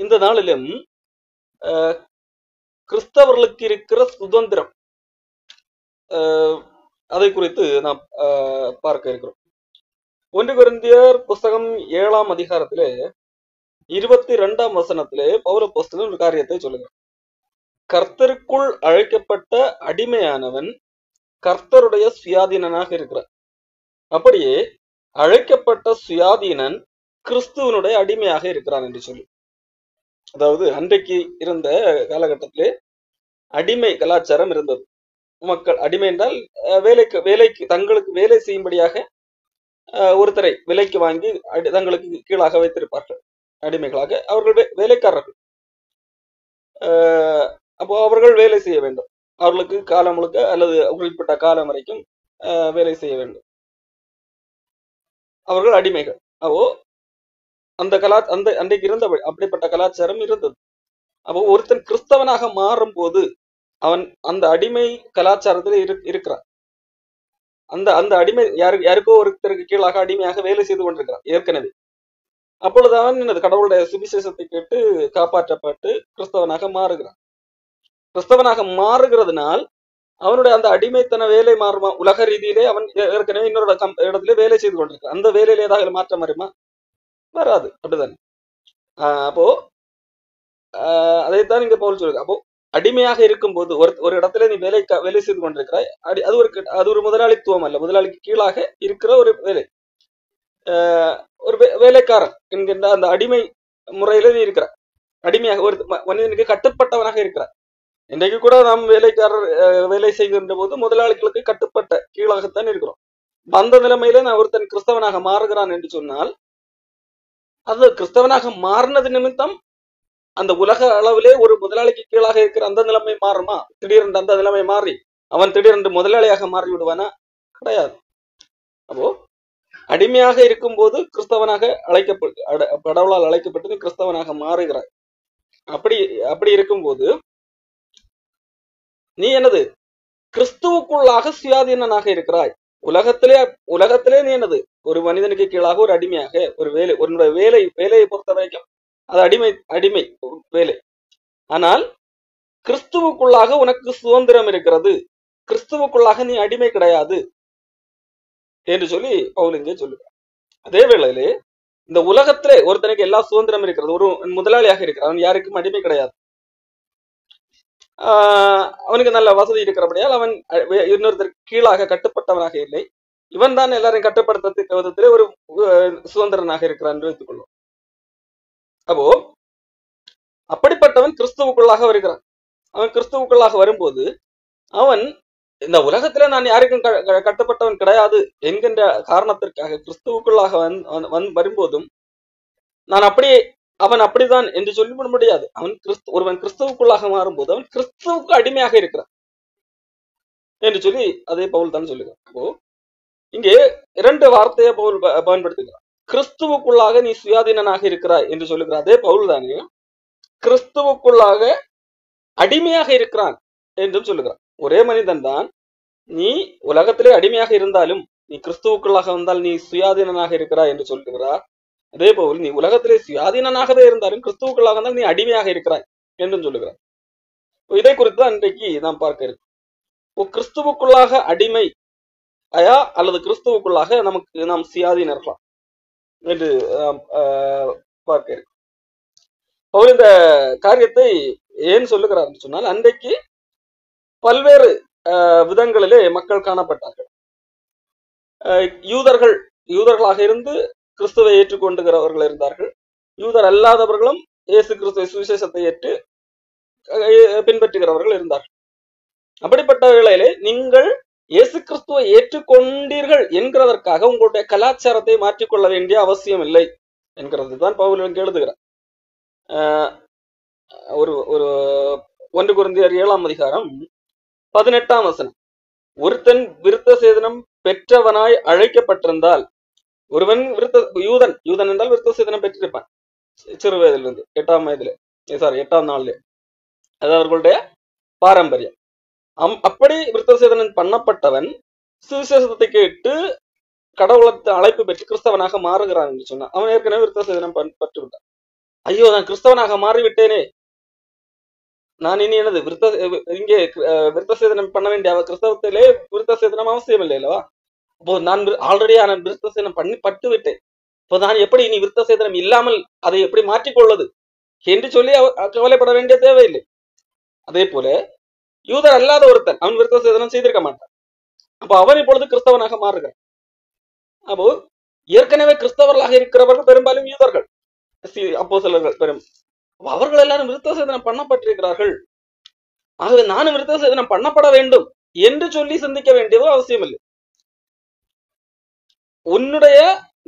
இந்த நாளிலும் அஹ், கிறிஸ்தவர்களுக்கு இருக்கிற சுதந்திரம் அதை குறித்து நாம் பார்க்க இருக்கிறோம். 1 கொரிந்தியர் புஸ்தகம் 7ஆம் அதிகாரத்திலே 22ஆம் வசனத்திலே பவுல் அப்போஸ்தலன் ஒரு காரியத்தை சொல்லுகிறார். கர்த்தருக்குள் அழைக்கப்பட்ட அடிமையானவன் கர்த்தருடைய சுயாதீனனாக இருக்கிறார். அப்படியே அழைக்கப்பட்ட சுயாதீனன் கிறிஸ்துவனுடைய அடிமையாக இருக்கிறான் என்று சொல்லி, அதாவது அன்றைக்கு இருந்த காலகட்டத்திலே அடிமை கலாச்சாரம் இருந்தது. மக்கள் அடிமை என்றால் வேலைக்கு தங்களுக்கு வேலை செய்யும்படியாக ஒருத்தரை விலைக்கு வாங்கி தங்களுக்கு கீழாக வைத்திருப்பார்கள். அடிமைகளாக அவர்கள் வேலைக்காரர்கள். அப்போ அவர்கள் வேலை செய்ய வேண்டும். அவர்களுக்கு காலம் முழுக்க அல்லது குறிப்பிட்ட காலம் வரைக்கும் வேலை செய்ய வேண்டும். அவர்கள் அடிமைகள். அப்போ அந்த அன்றைக்கு இருந்த அப்படிப்பட்ட கலாச்சாரம் இருந்தது. அப்போ ஒருத்தன் கிறிஸ்தவனாக மாறும் போது அவன் அந்த அடிமை கலாச்சாரத்தில் இருக்கிறான். அந்த அடிமை யாருக்கோ ஒருத்தருக்கு கீழாக அடிமையாக வேலை செய்து கொண்டிருக்கிறான் ஏற்கனவே. அப்பொழுது அவன் கடவுளுடைய சுவிசேஷத்தை கேட்டு காப்பாற்றப்பட்டு கிறிஸ்தவனாக மாறுகிறான். கிறிஸ்தவனாக மாறுகிறதுனால் அவனுடைய அந்த அடிமைத்தன வேலை மாறுமா? உலக ரீதியிலே அவன் ஏற்கனவே இன்னொரு இடத்துல வேலை செய்து கொண்டிருக்கான். அந்த வேலையில ஏதாவது மாற்றம் வருமா? வராது. அப்படித்தானே? அப்போ அதைத்தான் இங்க பவுல் சொல்லுங்க. அப்போ அடிமையாக இருக்கும் போது ஒரு இடத்துல நீ வேலை செய்து கொண்டிருக்கிறாய். அது ஒரு முதலாளித்துவம் அல்ல, முதலாளிக்கு கீழாக இருக்கிற ஒரு வேலை. ஒரு வேலைக்காரன் என்கின்ற அந்த அடிமை முறையில நீ இருக்கிற அடிமையாக ஒரு மனிதனுக்கு கட்டுப்பட்டவனாக இருக்கிறார். இன்றைக்கு கூட நாம் வேலை செய்கின்ற போது முதலாளிகளுக்கு கட்டுப்பட்ட கீழாகத்தான் இருக்கிறோம். அந்த நிலைமையில நான் ஒருத்தன் கிறிஸ்தவனாக மாறுகிறான் என்று சொன்னால், அது கிறிஸ்தவனாக மாறினது நிமித்தம் அந்த உலக அளவிலே ஒரு முதலாளிக்கு கீழாக இருக்கிற அந்த நிலைமை மாறுமா? திடீரென்று அந்த நிலைமை மாறி அவன் திடீரென்று முதலாளியாக மாறி விடுவானா? கிடையாது. அப்போ அடிமையாக இருக்கும் போது கிறிஸ்தவனாக கடவுளால் அழைக்கப்பட்டு கிறிஸ்தவனாக மாறுகிறாய். அப்படி இருக்கும்போது நீ என்னது? கிறிஸ்துவுக்குள்ளாக சுயாதீனனாக இருக்கிறாய். உலகத்திலே நீ என்னது? ஒரு மனிதனுக்கு கீழாக ஒரு அடிமையாக ஒரு வேலை, உன்னுடைய வேலையை பொறுத்த வரைக்கும் அது அடிமை வேலை. ஆனால் கிறிஸ்துவுக்குள்ளாக உனக்கு சுதந்திரம் இருக்கிறது. கிறிஸ்துவுக்குள்ளாக நீ அடிமை கிடையாது என்று சொல்லி பவுல் இங்கே சொல்லுகிறார். அதே வேளையிலே இந்த உலகத்திலே ஒருத்தனுக்கு எல்லா சுதந்திரம் இருக்கிறது. ஒரு முதலாளியாக இருக்கிறான், அவன் யாருக்கும் அடிமை கிடையாது. அவனுக்கு நல்ல வசதி இருக்கிறபடியால் அவன் இன்னொருத்தருக்கு கீழாக கட்டுப்பட்டவனாக இல்லை. இவன் தான் எல்லாரையும் கட்டுப்படுத்தத்தக்க விதத்திலே ஒரு சுதந்திரனாக இருக்கிறான் என்று வைத்துக் கொள்வோம். அப்போ அப்படிப்பட்டவன் கிறிஸ்துவுக்குள்ளாக வருகிறான். அவன் கிறிஸ்துவுக்குள்ளாக வரும்போது அவன் இந்த உலகத்துல நான் யாருக்கும் கட்டுப்பட்டவன் கிடையாது என்கின்ற காரணத்திற்காக கிறிஸ்துவுக்குள்ளாக வரும்போதும் நான் அவன் அப்படிதான் என்று சொல்லிவிட முடியாது. ஒருவன் கிறிஸ்துவுக்குள்ளாக மாறும்போது அவன் கிறிஸ்துவுக்கு அடிமையாக இருக்கிறான் என்று சொல்லி அதே பவுல் தான் சொல்லுகிறான். அப்போ இங்கே 2 வார்த்தையை பவுல் பயன்படுத்துகிறான். கிறிஸ்துவுக்குள்ளாக நீ சுயாதீனனாக இருக்கிறாய் என்று சொல்லுகிறார். அதே பவுல் தானே கிறிஸ்துவுக்குள்ளாக அடிமையாக இருக்கிறான் என்றும் சொல்லுகிறான். ஒரே மனிதன் தான். நீ உலகத்திலே அடிமையாக இருந்தாலும் நீ கிறிஸ்துவுக்குள்ளாக வந்தால் நீ சுயாதீனனாக இருக்கிறாய் என்று சொல்லுகிறார். அதே போல் நீ உலகத்திலே சுயாதீனனாகவே இருந்தாலும் கிறிஸ்துவுக்குள்ளாக இருந்தால் நீ அடிமையாக இருக்கிறாய் என்றும் சொல்லுகிறார். இதை குறித்து தான் இன்றைக்கு நாம் பார்க்க இருக்கோம். கிறிஸ்துவுக்குள்ளாக அடிமை அல்லது கிறிஸ்துவுக்குள்ளாக நாம் சுயாதீனர்களா என்று பார்க்க இருக்கோம். அவர் இந்த காரியத்தை ஏன் சொல்லுகிறார் என்று சொன்னால், அன்றைக்கு பல்வேறு விதங்களிலே மக்கள் காணப்பட்டார்கள். யூதர்களாக இருந்து கிறிஸ்துவை ஏற்றுக்கொண்டுகிறவர்கள் இருந்தார்கள். யூதர் அல்லாதவர்களும் இயேசு கிறிஸ்துவ சுவிசேஷத்தை ஏற்று பின்பற்றுகிறவர்கள் இருந்தார்கள். அப்படிப்பட்ட வேளையிலே நீங்கள் இயேசு கிறிஸ்துவை ஏற்றுக்கொண்டீர்கள் என்கிறதற்காக உங்களுடைய கலாச்சாரத்தை மாற்றிக்கொள்ள வேண்டிய அவசியம் இல்லை என்கிறது தான் பவுல் எழுதுகிறார். ஒரு 1 கொரிந்தியர் 7ஆம் அதிகாரம் 18ஆம் வசனம். ஒருத்தன் விருத்த சேதனம் பெற்றவனாய் அழைக்கப்பட்டிருந்தால், ஒருவன் யூதன் என்றால் விருத்த சேதனம் பெற்றிருப்பான் சிறு வயதிலிருந்து 8ஆம் நாளிலே. அது அவர்களுடைய பாரம்பரியம். அப்படி விருத்த சேதனம் பண்ணப்பட்டவன் சுவிசேஷத்தை கேட்டு கடவுளத்தை அழைப்பு பெற்று கிறிஸ்தவனாக மாறுகிறான் என்று சொன்னான். அவன் ஏற்கனவே விருத்த சேதனம் பெற்று விட்டான். ஐயோ நான் கிறிஸ்தவனாக மாறிவிட்டேனே, நான் இனி எனது இங்கே விருத்த சேதனம் பண்ண வேண்டிய கிறிஸ்தவத்திலே விருத்த சேதனம் அவசியம் இல்லை அல்லவா? இப்போ நான் ஆல்ரெடி நான் விருத்த சேதனம் பண்ணி பட்டு விட்டேன். இப்போ நான் எப்படி இனி விருத்த சேதனம் இல்லாமல் அதை எப்படி மாற்றிக்கொள்வது என்று சொல்லி கவலைப்பட வேண்டிய தேவையில்லை. அதே போல யூதர் அல்லாத ஒருத்தன் அவன் விருத்த சேதனம் செய்திருக்க மாட்டான். அப்போ அவன் இப்பொழுது கிறிஸ்தவனாக மாறுகிறான். அப்போ ஏற்கனவே கிறிஸ்தவர்களாக இருக்கிறவர்கள் பெரும்பாலும் யூதர்கள், அப்போஸ்தலர்கள் பெரும், அவர்கள் எல்லாரும் விருத்த சேதனம் பண்ணப்பட்டிருக்கிறார்கள். ஆகவே நானும் விருத்த சேதனம் பண்ணப்பட வேண்டும் என்று சொல்லி சிந்திக்க வேண்டியது அவசியம் இல்லை. உன்னுடைய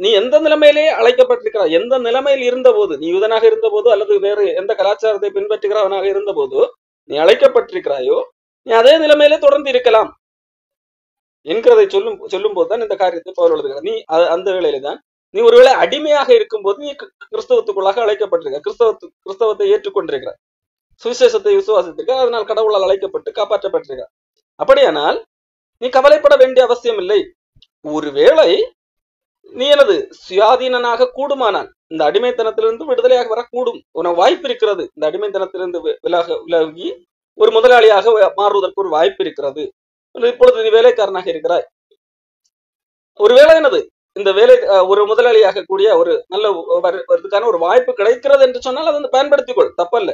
நீ எந்த நிலைமையிலே அழைக்கப்பட்டிருக்கிறாய், எந்த நிலைமையில் இருந்த போது, நீ யூதனாக இருந்த போது அல்லது வேறு எந்த கலாச்சாரத்தை பின்பற்றுகிறவனாக இருந்த போது நீ அழைக்கப்பட்டிருக்கிறாயோ, நீ அதே நிலைமையிலே தொடர்ந்து இருக்கலாம் என்கிறதை சொல்லும் போதுதான் இந்த காரியத்தை பவுல் எழுதுகிறார். நீ அந்த வேளையில தான் நீ ஒருவேளை அடிமையாக இருக்கும் போது நீ கிறிஸ்தவத்துக்குள்ளாக அழைக்கப்பட்டிருக்க, கிறிஸ்தவத்தை ஏற்றுக்கொண்டிருக்கிறார், சுவிசேஷத்தை விசுவாசித்திருக்க, அதனால் கடவுளால் அழைக்கப்பட்டு காப்பாற்றப்பட்டிருக்க. அப்படியானால் நீ கவலைப்பட வேண்டிய அவசியம் இல்லை. ஒருவேளை நீ எனது சுயாதீனனாக கூடுமானால் இந்த அடிமைத்தனத்திலிருந்து விடுதலையாக வரக்கூடும், உனக்கு வாய்ப்பு இருக்கிறது. இந்த அடிமைத்தனத்திலிருந்து விலகி ஒரு முதலாளியாக மாறுவதற்கு ஒரு வாய்ப்பு இருக்கிறது. இப்பொழுது நீ வேலைக்காரனாக இருக்கிறாய், ஒருவேளை எனது இந்த வேலை ஒரு முதலாளியாக கூடிய ஒரு நல்ல வருவதற்கான ஒரு வாய்ப்பு கிடைக்கிறது என்று சொன்னால் அதை பயன்படுத்திக்கொள், தப்பல்ல.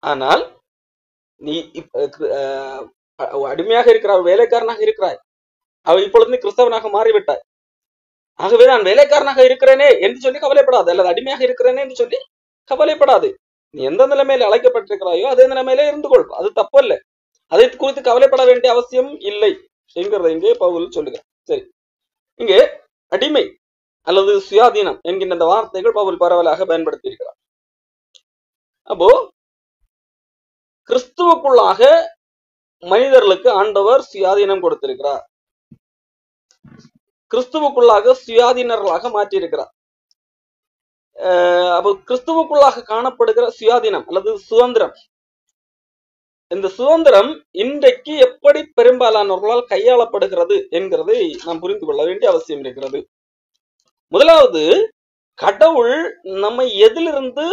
ஆனால் நீ அடிமையாக இருக்கிறாய், வேலைக்காரனாக இருக்கிறாய், இப்பொழுது நீ கிறிஸ்தவனாக மாறிவிட்டாய். ஆகவே நான் வேலைக்காரனாக இருக்கிறேனே என்று சொல்லி கவலைப்படாது, அல்லது அடிமையாக இருக்கிறேனே என்று சொல்லி கவலைப்படாது. நீ எந்த நிலைமையில அழைக்கப்பட்டிருக்கிறாயோ அதே நிலைமையில இருந்து கொள், அது தப்பல்ல. அதை குறித்து கவலைப்பட வேண்டிய அவசியம் இல்லை என்கிறத இங்கே பவுல் சொல்லுகிறார். சரி, இங்கே அடிமை அல்லது சுயாதீனம் என்கின்ற இந்த வார்த்தைகள் பவுல் பரவலாக பயன்படுத்தி இருக்கிறார். அப்போ கிறிஸ்துவுக்குள்ளாக மனிதர்களுக்கு ஆண்டவர் சுயாதீனம் கொடுத்திருக்கிறார், கிறிஸ்துவுக்குள்ளாக சுயாதீனர்களாக மாற்றியிருக்கிறார். அப்போ கிறிஸ்துவுக்குள்ளாக காணப்படுகிற சுயாதீனம் அல்லது சுதந்திரம், இந்த சுதந்திரம் இன்றைக்கு எப்படி பெரும்பாலானவர்களால் கையாளப்படுகிறது என்கிறதை நாம் புரிந்து கொள்ள வேண்டிய அவசியம் இருக்கிறது. முதலாவது, கடவுள் நம்மை எதிலிருந்து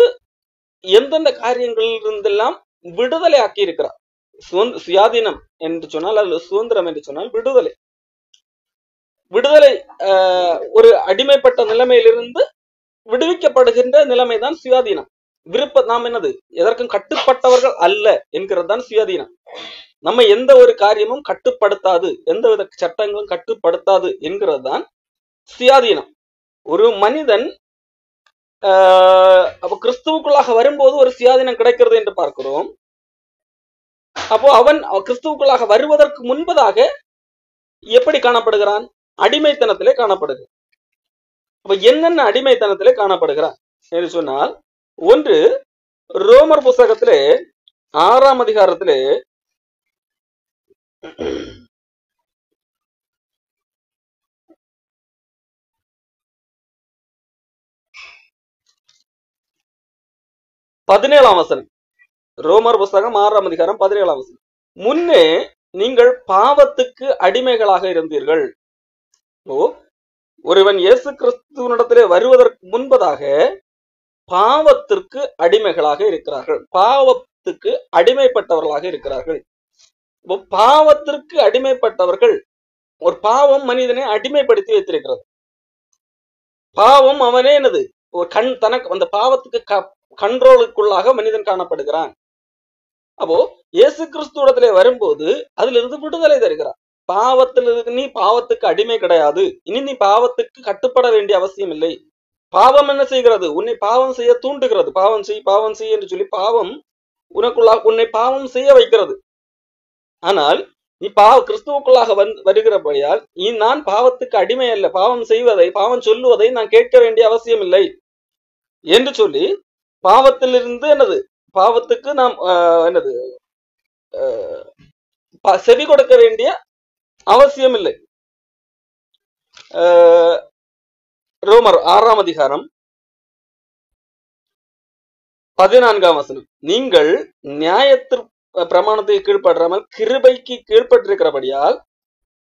எந்தெந்த காரியங்களில் இருந்தெல்லாம் விடுதலை ஆக்கி இருக்கிறார். சுயாதீனம் என்று சொன்னால் அல்லது சுதந்திரம் என்று சொன்னால் விடுதலை. விடுதலை ஒரு அடிமைப்பட்ட நிலைமையிலிருந்து விடுவிக்கப்படுகின்ற நிலைமைதான் சுயாதீனம். நாம் என்னது எதற்கும் கட்டுப்பட்டவர்கள் அல்ல என்கிறது தான் சுயாதீனம். நம்ம எந்த ஒரு காரியமும் கட்டுப்படுத்தாது, எந்தவித சட்டங்களும் கட்டுப்படுத்தாது என்கிறது தான் சுயாதீனம். ஒரு மனிதன் அப்ப கிறிஸ்துவுக்குள்ளாக வரும்போது ஒரு சுயாதீனம் கிடைக்கிறது என்று பார்க்கிறோம். அப்போ அவன் கிறிஸ்துவுக்குள்ளாக வருவதற்கு முன்பதாக எப்படி காணப்படுகிறான்? அடிமைத்தனத்திலே காணப்படுகிறான். அப்ப என்னென்ன அடிமைத்தனத்திலே காணப்படுகிறான் என்று சொன்னால், ஒன்று, ரோமர் புத்தகத்திலே 6ஆம் அதிகாரத்திலே 17ஆம் வசனம். ரோமர் புத்தகம் 6ஆம் அதிகாரம் 17ஆம் வசனம். முன்னே நீங்கள் பாவத்துக்கு அடிமைகளாக இருந்தீர்கள். ஒருவன் இயேசு கிறிஸ்துவினிடத்திலே வருவதற்கு முன்பதாக பாவத்திற்கு அடிமைகளாக இருக்கிறார்கள், பாவத்துக்கு அடிமைப்பட்டவர்களாக இருக்கிறார்கள். பாவத்திற்கு அடிமைப்பட்டவர்கள், ஒரு பாவம் மனிதனை அடிமைப்படுத்தி வைத்திருக்கிறது. பாவம் அவனே என்னது தனக்கு அந்த பாவத்துக்கு கண்ட்ரோலுக்குள்ளாக மனிதன் காணப்படுகிறான். அப்போ இயேசு கிறிஸ்துவிடத்திலே வரும்போது அதிலிருந்து விடுதலை தருகிறார். பாவத்திலிருந்து நீ பாவத்துக்கு அடிமை கிடையாது, இனி நீ பாவத்துக்கு கட்டுப்பட வேண்டிய அவசியம் இல்லை. பாவம் என்ன செய்கிறது? உன்னை பாவம் செய்ய தூண்டுகிறது. பாவம் செய் என்று சொல்லி பாவம் உன்னை பாவம் செய்ய வைக்கிறது. ஆனால் நீ கிறிஸ்துவுக்குள்ளாக வருகிறபடியால் நான் பாவத்துக்கு அடிமை அல்ல, பாவம் செய்வதை பாவம் சொல்லுவதை நான் கேட்க வேண்டிய அவசியம் இல்லை என்று சொல்லி பாவத்திலிருந்து பாவத்துக்கு நாம் செவி கொடுக்க வேண்டிய அவசியம் இல்லை. ரோமர் 6ஆம் அதிகாரம் 14ஆம் வசனம். நீங்கள் நியாயத்திற்கு பிரமாணத்தை கீழ்பற்றாமல் கிருபைக்கு கீழ்பட்டிருக்கிறபடியால்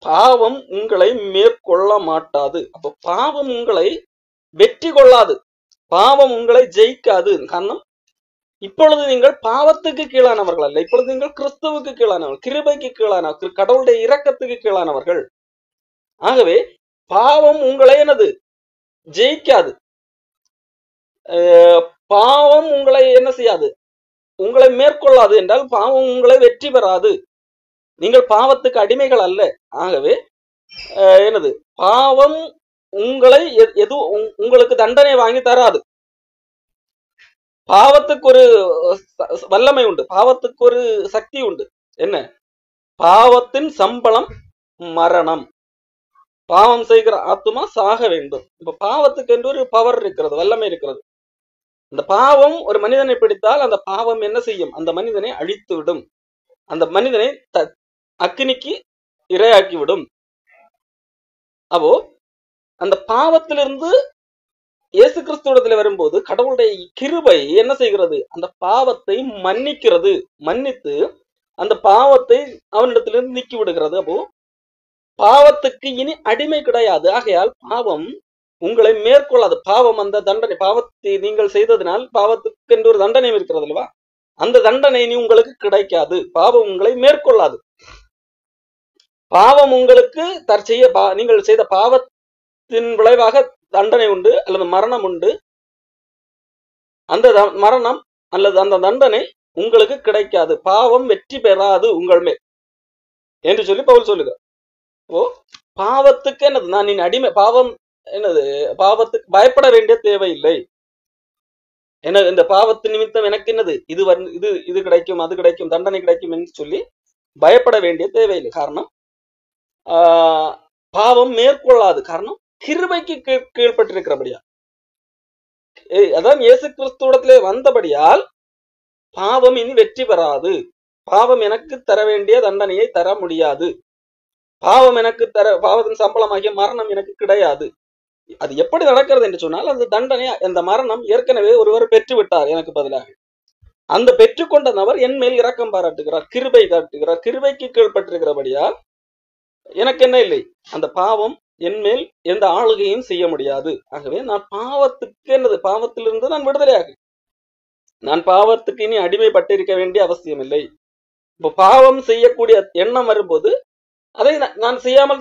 பாவம் உங்களை மேற்கொள்ள மாட்டாது. அப்ப பாவம் உங்களை வெற்றி கொள்ளாது. பாவம் உங்களை ஜெயிக்காது. காரணம், இப்பொழுது நீங்கள் பாவத்துக்கு கீழானவர்கள் அல்ல, இப்பொழுது நீங்கள் கிறிஸ்துவுக்கு கீழானவர்கள், கிருபைக்கு கீழானவர்கள், கடவுளுடைய இரக்கத்துக்கு கீழானவர்கள். ஆகவே பாவம் உங்களை என்னது ஜெயிக்காது. பாவம் உங்களை என்ன செய்யாது, உங்களை மேற்கொள்ளாது என்றால் பாவம் உங்களை வெற்றி பெறாது. நீங்கள் பாவத்துக்கு அடிமைகள் அல்ல. ஆகவே என்னது, பாவம் உங்களை உங்களுக்கு தண்டனை வாங்கி தராது. பாவத்துக்கு ஒரு வல்லமை உண்டு, பாவத்துக்கு ஒரு சக்தி உண்டு. என்ன? பாவத்தின் சம்பளம் மரணம். பாவம் செய்கிற ஆத்துமா சாக வேண்டும். இப்ப பாவத்துக்கு என்று ஒரு பவர் இருக்கிறது, வல்லமை இருக்கிறது. அந்த பாவம் ஒரு மனிதனை பிடித்தால் அந்த பாவம் என்ன செய்யும்? அந்த மனிதனை அழித்து விடும், அந்த மனிதனை அக்கினிக்கு இரையாக்கி விடும். அப்போ அந்த பாவத்திலிருந்து இயேசு கிறிஸ்துவிடத்தில் வரும்போது கடவுளுடைய கிருபை என்ன செய்கிறது? அந்த பாவத்தை மன்னிக்கிறது, மன்னித்து அந்த பாவத்தை அவனிடத்திலிருந்து நீக்கி விடுகிறது. அப்போ பாவத்துக்கு இனி அடிமை கிடையாது. ஆகையால் பாவம் உங்களை மேற்கொள்ளாது. பாவம் அந்த தண்டனை, பாவத்தை நீங்கள் செய்ததினால் பாவத்துக்கு என்று ஒரு தண்டனை இருக்கிறது அல்லவா, அந்த தண்டனை இனி உங்களுக்கு கிடைக்காது. பாவம் உங்களை மேற்கொள்ளாது. பாவம் உங்களுக்கு நீங்கள் செய்த பாவத்தின் விளைவாக தண்டனை உண்டு அல்லது மரணம் உண்டு. அந்த மரணம் அல்லது அந்த தண்டனை உங்களுக்கு கிடைக்காது. பாவம் வெற்றி பெறாது உங்கள் மேல் என்று சொல்லி பவுல் சொல்லுகிறார். ஓ, பாவத்துக்கு என்னது, நான் என் அடிமை, பாவம் என்னது, பாவத்துக்கு பயப்பட வேண்டிய தேவையில்லை. என்ன, இந்த பாவத்து நிமித்தம் எனக்கு என்னது, இது இது கிடைக்கும், அது கிடைக்கும், தண்டனை கிடைக்கும் என்று சொல்லி பயப்பட வேண்டிய தேவையில்லை. காரணம், பாவம் மேற்கொள்ளாது. காரணம், கிருபைக்கு கீழ்பட்டிருக்கிறபடியா, அதான் இயேசு கிறிஸ்துவிடத்திலே வந்தபடியால் பாவம் இனி வெற்றி பெறாது. பாவம் எனக்கு தர வேண்டிய தண்டனையை தர முடியாது. பாவம் எனக்கு பாவத்தின் சம்பளமாகிய மரணம் எனக்கு கிடையாது. அது எப்படி நடக்கிறது என்று சொன்னால், அந்த தண்டனை, அந்த மரணம் ஏற்கனவே ஒருவர் பெற்று விட்டார் எனக்கு பதிலாக. அந்த பெற்றுக்கொண்ட நபர் என் மேல் இரக்கம் பாராட்டுகிறார், கிருபை காட்டுகிறார். கிருபைக்கு கீழ்பட்டிருக்கிறபடியால் எனக்கு என்ன இல்லை, அந்த பாவம் என் மேல் எந்த ஆளுகையும் செய்ய முடியாது. ஆகவே நான் பாவத்துக்கு என்னது, பாவத்திலிருந்து நான் விடுதலையாக, நான் பாவத்துக்கு இனி அடிமைப்பட்டிருக்க வேண்டிய அவசியம் இல்லை. இப்போ பாவம் செய்யக்கூடிய எண்ணம் வரும்போது அதை நான் செய்யாமல்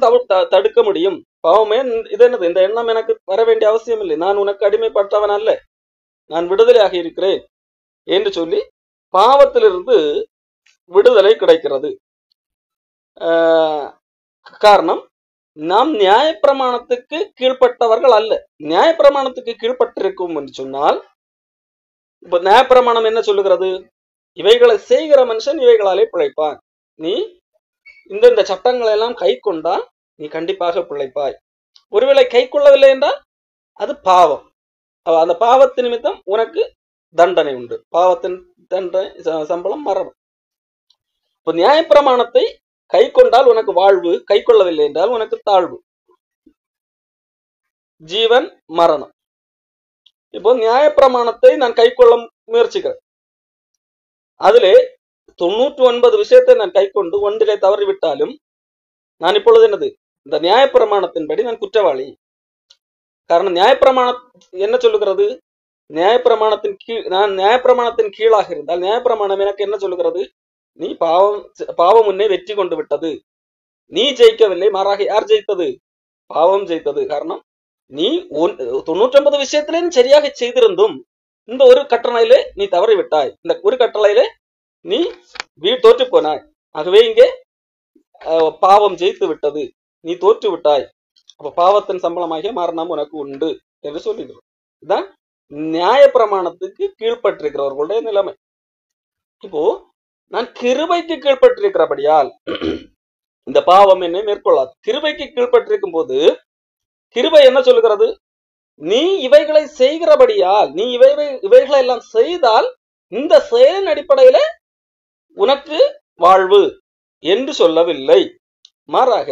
தடுக்க முடியும். பாவமே இது என்னது, இந்த எண்ணம் எனக்கு வர வேண்டிய அவசியம் இல்லை, நான் உனக்கு அடிமைப்பட்டவன் அல்ல, நான் விடுதலையாக இருக்கிறேன் என்று சொல்லி பாவத்திலிருந்து விடுதலை கிடைக்கிறது. காரணம், நாம் நியாயப்பிரமாணத்துக்கு கீழ்பட்டவர்கள் அல்ல. நியாயப்பிரமாணத்துக்கு கீழ்பட்டிருக்கும் என்று சொன்னால், இப்ப நியாயப்பிரமாணம் என்ன சொல்லுகிறது? இவைகளை செய்கிற மனுஷன் இவைகளாலே பிழைப்பான். நீ இந்த சட்டங்களை எல்லாம் கை கொண்டால் நீ கண்டிப்பாக பிழைப்பாய். ஒருவேளை கை கொள்ளவில்லை என்றால் அது பாவம். அந்த பாவத்தின் நிமித்தம் உனக்கு தண்டனை உண்டு. பாவத்தின் தண்டனை சம்பளம் மரணம். இப்ப நியாயப்பிரமாணத்தை கை கொண்டால் உனக்கு வாழ்வு, கை கொள்ளவில்லை என்றால் உனக்கு தாழ்வு, ஜீவன், மரணம். இப்போ நியாயப்பிரமாணத்தை நான் கை கொள்ள முயற்சிக்கிறேன், அதிலே 99 விஷயத்தை நான் கை கொண்டு ஒன்றிலே தவறிவிட்டாலும் நான் இப்பொழுது என்னது, இந்த நியாயப்பிரமாணத்தின்படி நான் குற்றவாளி. காரணம், நியாயப்பிரமாணம் என்ன சொல்லுகிறது? நியாயப்பிரமாணத்தின் கீழ், நான் நியாயப்பிரமாணத்தின் கீழாக இருந்தால் நியாயப்பிரமாணம் எனக்கு என்ன சொல்லுகிறது? நீ பாவம் உன்னை வெற்றி கொண்டு விட்டது, நீ ஜெயிக்கவில்லை, மாறாக யார் ஜெயித்தது? பாவம் ஜெயித்தது. காரணம், நீ 99 விஷயத்திலே சரியாக செய்திருந்தும் இந்த ஒரு கட்டளையிலே நீ தவறிவிட்டாய், இந்த ஒரு கட்டளையிலே நீ தோற்று போனாய். ஆகவே இங்கே பாவம் ஜெயித்து விட்டது, நீ தோற்று விட்டாய். அப்ப பாவத்தின் சம்பளமாகிய மரணம் உனக்கு உண்டு என்று சொல்லுகிறோம். இதுதான் நியாயப்பிரமாணத்துக்கு கீழ்பட்டிருக்கிறவர்களுடைய நிலைமை. இப்போ நான் கிருபைக்கு கீழ்பட்டிருக்கிறபடியால் இந்த பாவம் என்னை மேற்கொள்ளாது. கிருபைக்கு கீழ்பட்டிருக்கும் போது கிருபை என்ன சொல்லுகிறது? நீ இவைகளை செய்கிறபடியால், நீ இவைகளை எல்லாம் செய்தால் இந்த செயலின் அடிப்படையில உனக்கு வாழ்வு என்று சொல்லவில்லை. மாறாக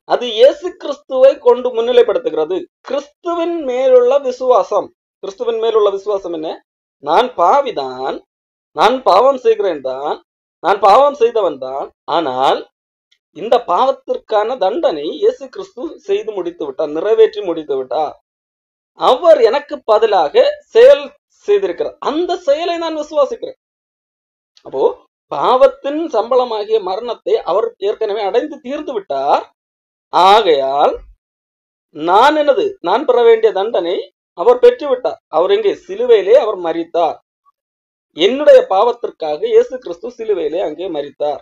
அது இயேசு கிறிஸ்துவை கொண்டு முன்னிலைப்படுத்துகிறது. கிறிஸ்துவின் மேலுள்ள விசுவாசம். கிறிஸ்துவின் மேலுள்ள விசுவாசம் என்ன? நான் பாவிதான், நான் பாவம் செய்கிறேன் தான், நான் பாவம் செய்தவன் தான். ஆனால் இந்த பாவத்திற்கான தண்டனை இயேசு கிறிஸ்து செய்து முடித்து விட்டார், நிறைவேற்றி முடித்து விட்டார். அவர் எனக்கு பதிலாக செயல் செய்திருக்கிறார். அந்த செயலை நான் விசுவாசிக்கிறேன். அப்போ பாவத்தின் சம்பளமாகிய மரணத்தை அவர் ஏற்கனவே அடைந்து தீர்ந்து விட்டார். ஆகையால் நான் பெற வேண்டிய தண்டனை அவர் பெற்றுவிட்டார். அவர் எங்கே? சிலுவையிலே அவர் மரித்தார். என்னுடைய பாவத்திற்காக இயேசு கிறிஸ்து சிலுவையிலே அங்கே மரித்தார்.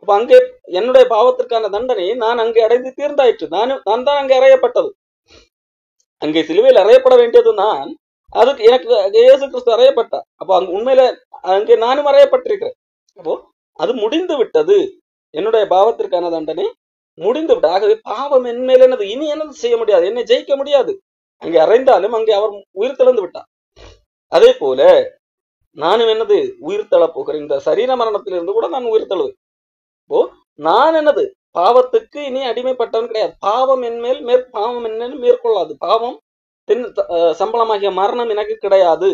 அப்ப அங்கே என்னுடைய பாவத்திற்கான தண்டனையை நான் அங்கே அடைந்து தீர்ந்தாயிற்று. நான் தான் அங்கே அறையப்பட்டது. அங்கே சிலுவையில் அறையப்பட வேண்டியது நான். அதுக்கு எனக்கு இயேசு கிறிஸ்து அறையப்பட்டார். அப்போ அங்க உண்மையில அங்கே நானும் அறையப்பட்டிருக்கிறேன். அப்போ அது முடிந்து விட்டது. என்னுடைய பாவத்திற்கான தண்டனை முடிந்து விட்டது. ஆகவே பாவம் என் மேல் என்னது? இனி என்னது செய்ய முடியாது, என்னை ஜெயிக்க முடியாது. அங்கே அறைந்தாலும் அங்கே அவர் உயிர் தெழுந்து விட்டார். அதே போல நானும் என்னது? உயிர் தள்ளப் போகிறேன். இந்த சரீர மரணத்திலிருந்து கூட நான் உயிர் தழுவேன். இப்போ நான் என்னது? பாவத்துக்கு இனி அடிமைப்பட்டவன் கிடையாது. பாவம் என் மேல் மேற்கொள்ளாது. பாவம் சம்பளமாகிய மரணம் எனக்கு கிடையாது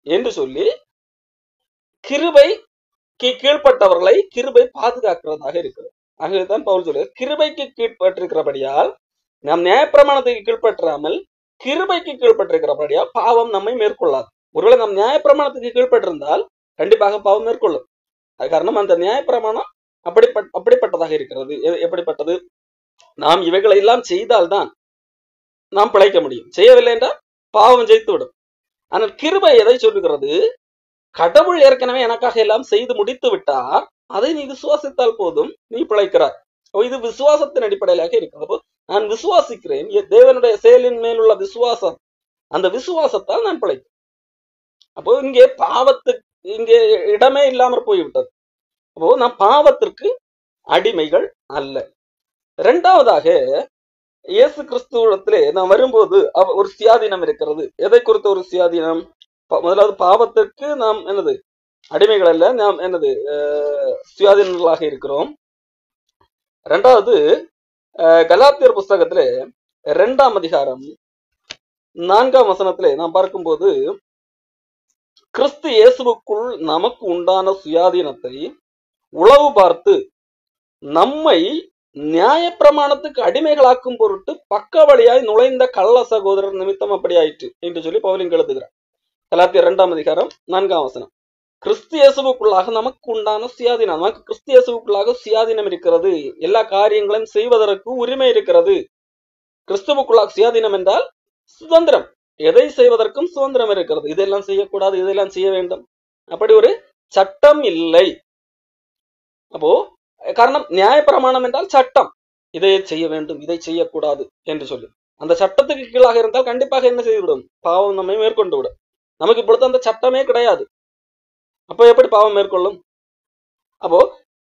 என்று சொல்லி கிருபைக்கு கீழ்பட்டவர்களை கிருபை பாதுகாக்கிறதாக இருக்கிறது. ஆகவேதான் பவுல் சொல்றார், கிருபைக்கு கீழ்பட்டிருக்கிறபடியால் நாம் நியாயப்பிரமாணத்துக்கு கீழ்பற்றாமல் கிருபைக்கு கீழ்பட்டிருக்கிறபடியால் பாவம் நம்மை மேற்கொள்ளாது. ஒருவேளை நாம் நியாயப்பிரமாணத்துக்கு கீழ்பட்டிருந்தால் கண்டிப்பாக பாவம் மேற்கொள்ளும். அது காரணம் அந்த நியாயப்பிரமாணம் அப்படிப்பட்டதாக இருக்கிறது. எப்படிப்பட்டது? நாம் இவைகளை எல்லாம் செய்தால்தான் நாம் பிழைக்க முடியும். செய்யவில்லை என்றால் பாவம் ஜெயித்து விடும். ஆனால் கிருபை எதை சொல்லுகிறது? கடவுள் ஏற்கனவே எனக்காக எல்லாம் செய்து முடித்து விட்டார், அதை நீ விசுவாசித்தால் போதும், நீ பிழைக்கிறாய். இது விசுவாசத்தின் அடிப்படையிலாக இருக்கிறது. நான் விசுவாசிக்கிறேன், தேவனுடைய செயலின் மேலுள்ள விசுவாசம், அந்த விசுவாசத்தால் நான் பிழைக்கிறேன். அப்போ இங்கே இங்கே இடமே இல்லாமற் போய்விட்டது. அப்போ நாம் பாவத்திற்கு அடிமைகள் அல்ல. இரண்டாவதாக, இயேசு கிறிஸ்துவிடத்திலே நாம் வரும்போது ஒரு சுயாதீனம் இருக்கிறது. எதை குறித்த ஒரு சுயாதீனம்? முதலாவது, பாவத்திற்கு நாம் என்னது? அடிமைகள் அல்ல, நாம் என்னது? சுயாதீனர்களாக இருக்கிறோம். இரண்டாவது, கலாத்தியர் புஸ்தகத்திலே 2ஆம் அதிகாரம் 4ஆம் வசனத்திலே நாம் பார்க்கும்போது, கிறிஸ்து இயேசுவுக்குள் நமக்கு உண்டான சுயாதீனத்தை உளவு பார்த்து நம்மை நியாயப்பிரமாணத்துக்கு அடிமைகளாக்கும் பொருட்டு பக்க வழியாய் நுழைந்த கள்ள சகோதரர் நிமித்தம் அப்படி ஆயிற்று என்று சொல்லி பவுல் எழுதுகிறார். கலாத்தியர் 2ஆம் அதிகாரம் 4ஆம் வசனம். கிறிஸ்து இயேசுவுக்குள்ளாக நமக்கு உண்டான சுயாதீனம். நமக்கு கிறிஸ்து இயேசுவுக்குள்ளாக சுயாதீனம் இருக்கிறது. எல்லா காரியங்களையும் செய்வதற்கு உரிமை இருக்கிறது. கிறிஸ்துவுக்குள்ளாக சுயாதீனம் என்றால் சுதந்திரம். எதை செய்வதற்கும் சுதந்திரம் இருக்கிறது. இதெல்லாம் செய்யக்கூடாது, இதெல்லாம் செய்ய வேண்டும், அப்படி ஒரு சட்டம் இல்லை. அப்போ காரணம், நியாயப்பிரமாணம் என்றால் சட்டம். இதை செய்ய வேண்டும், இதை செய்யக்கூடாது என்று சொல்லி அந்த சட்டத்துக்கு கீழாக இருந்தால் கண்டிப்பாக என்ன செய்துவிடும்? பாவம் நம்மை மேற்கொண்டு விடும். நமக்கு இப்பொழுது அந்த சட்டமே கிடையாது. அப்போ எப்படி பாவம் மேற்கொள்ளும்? அப்போ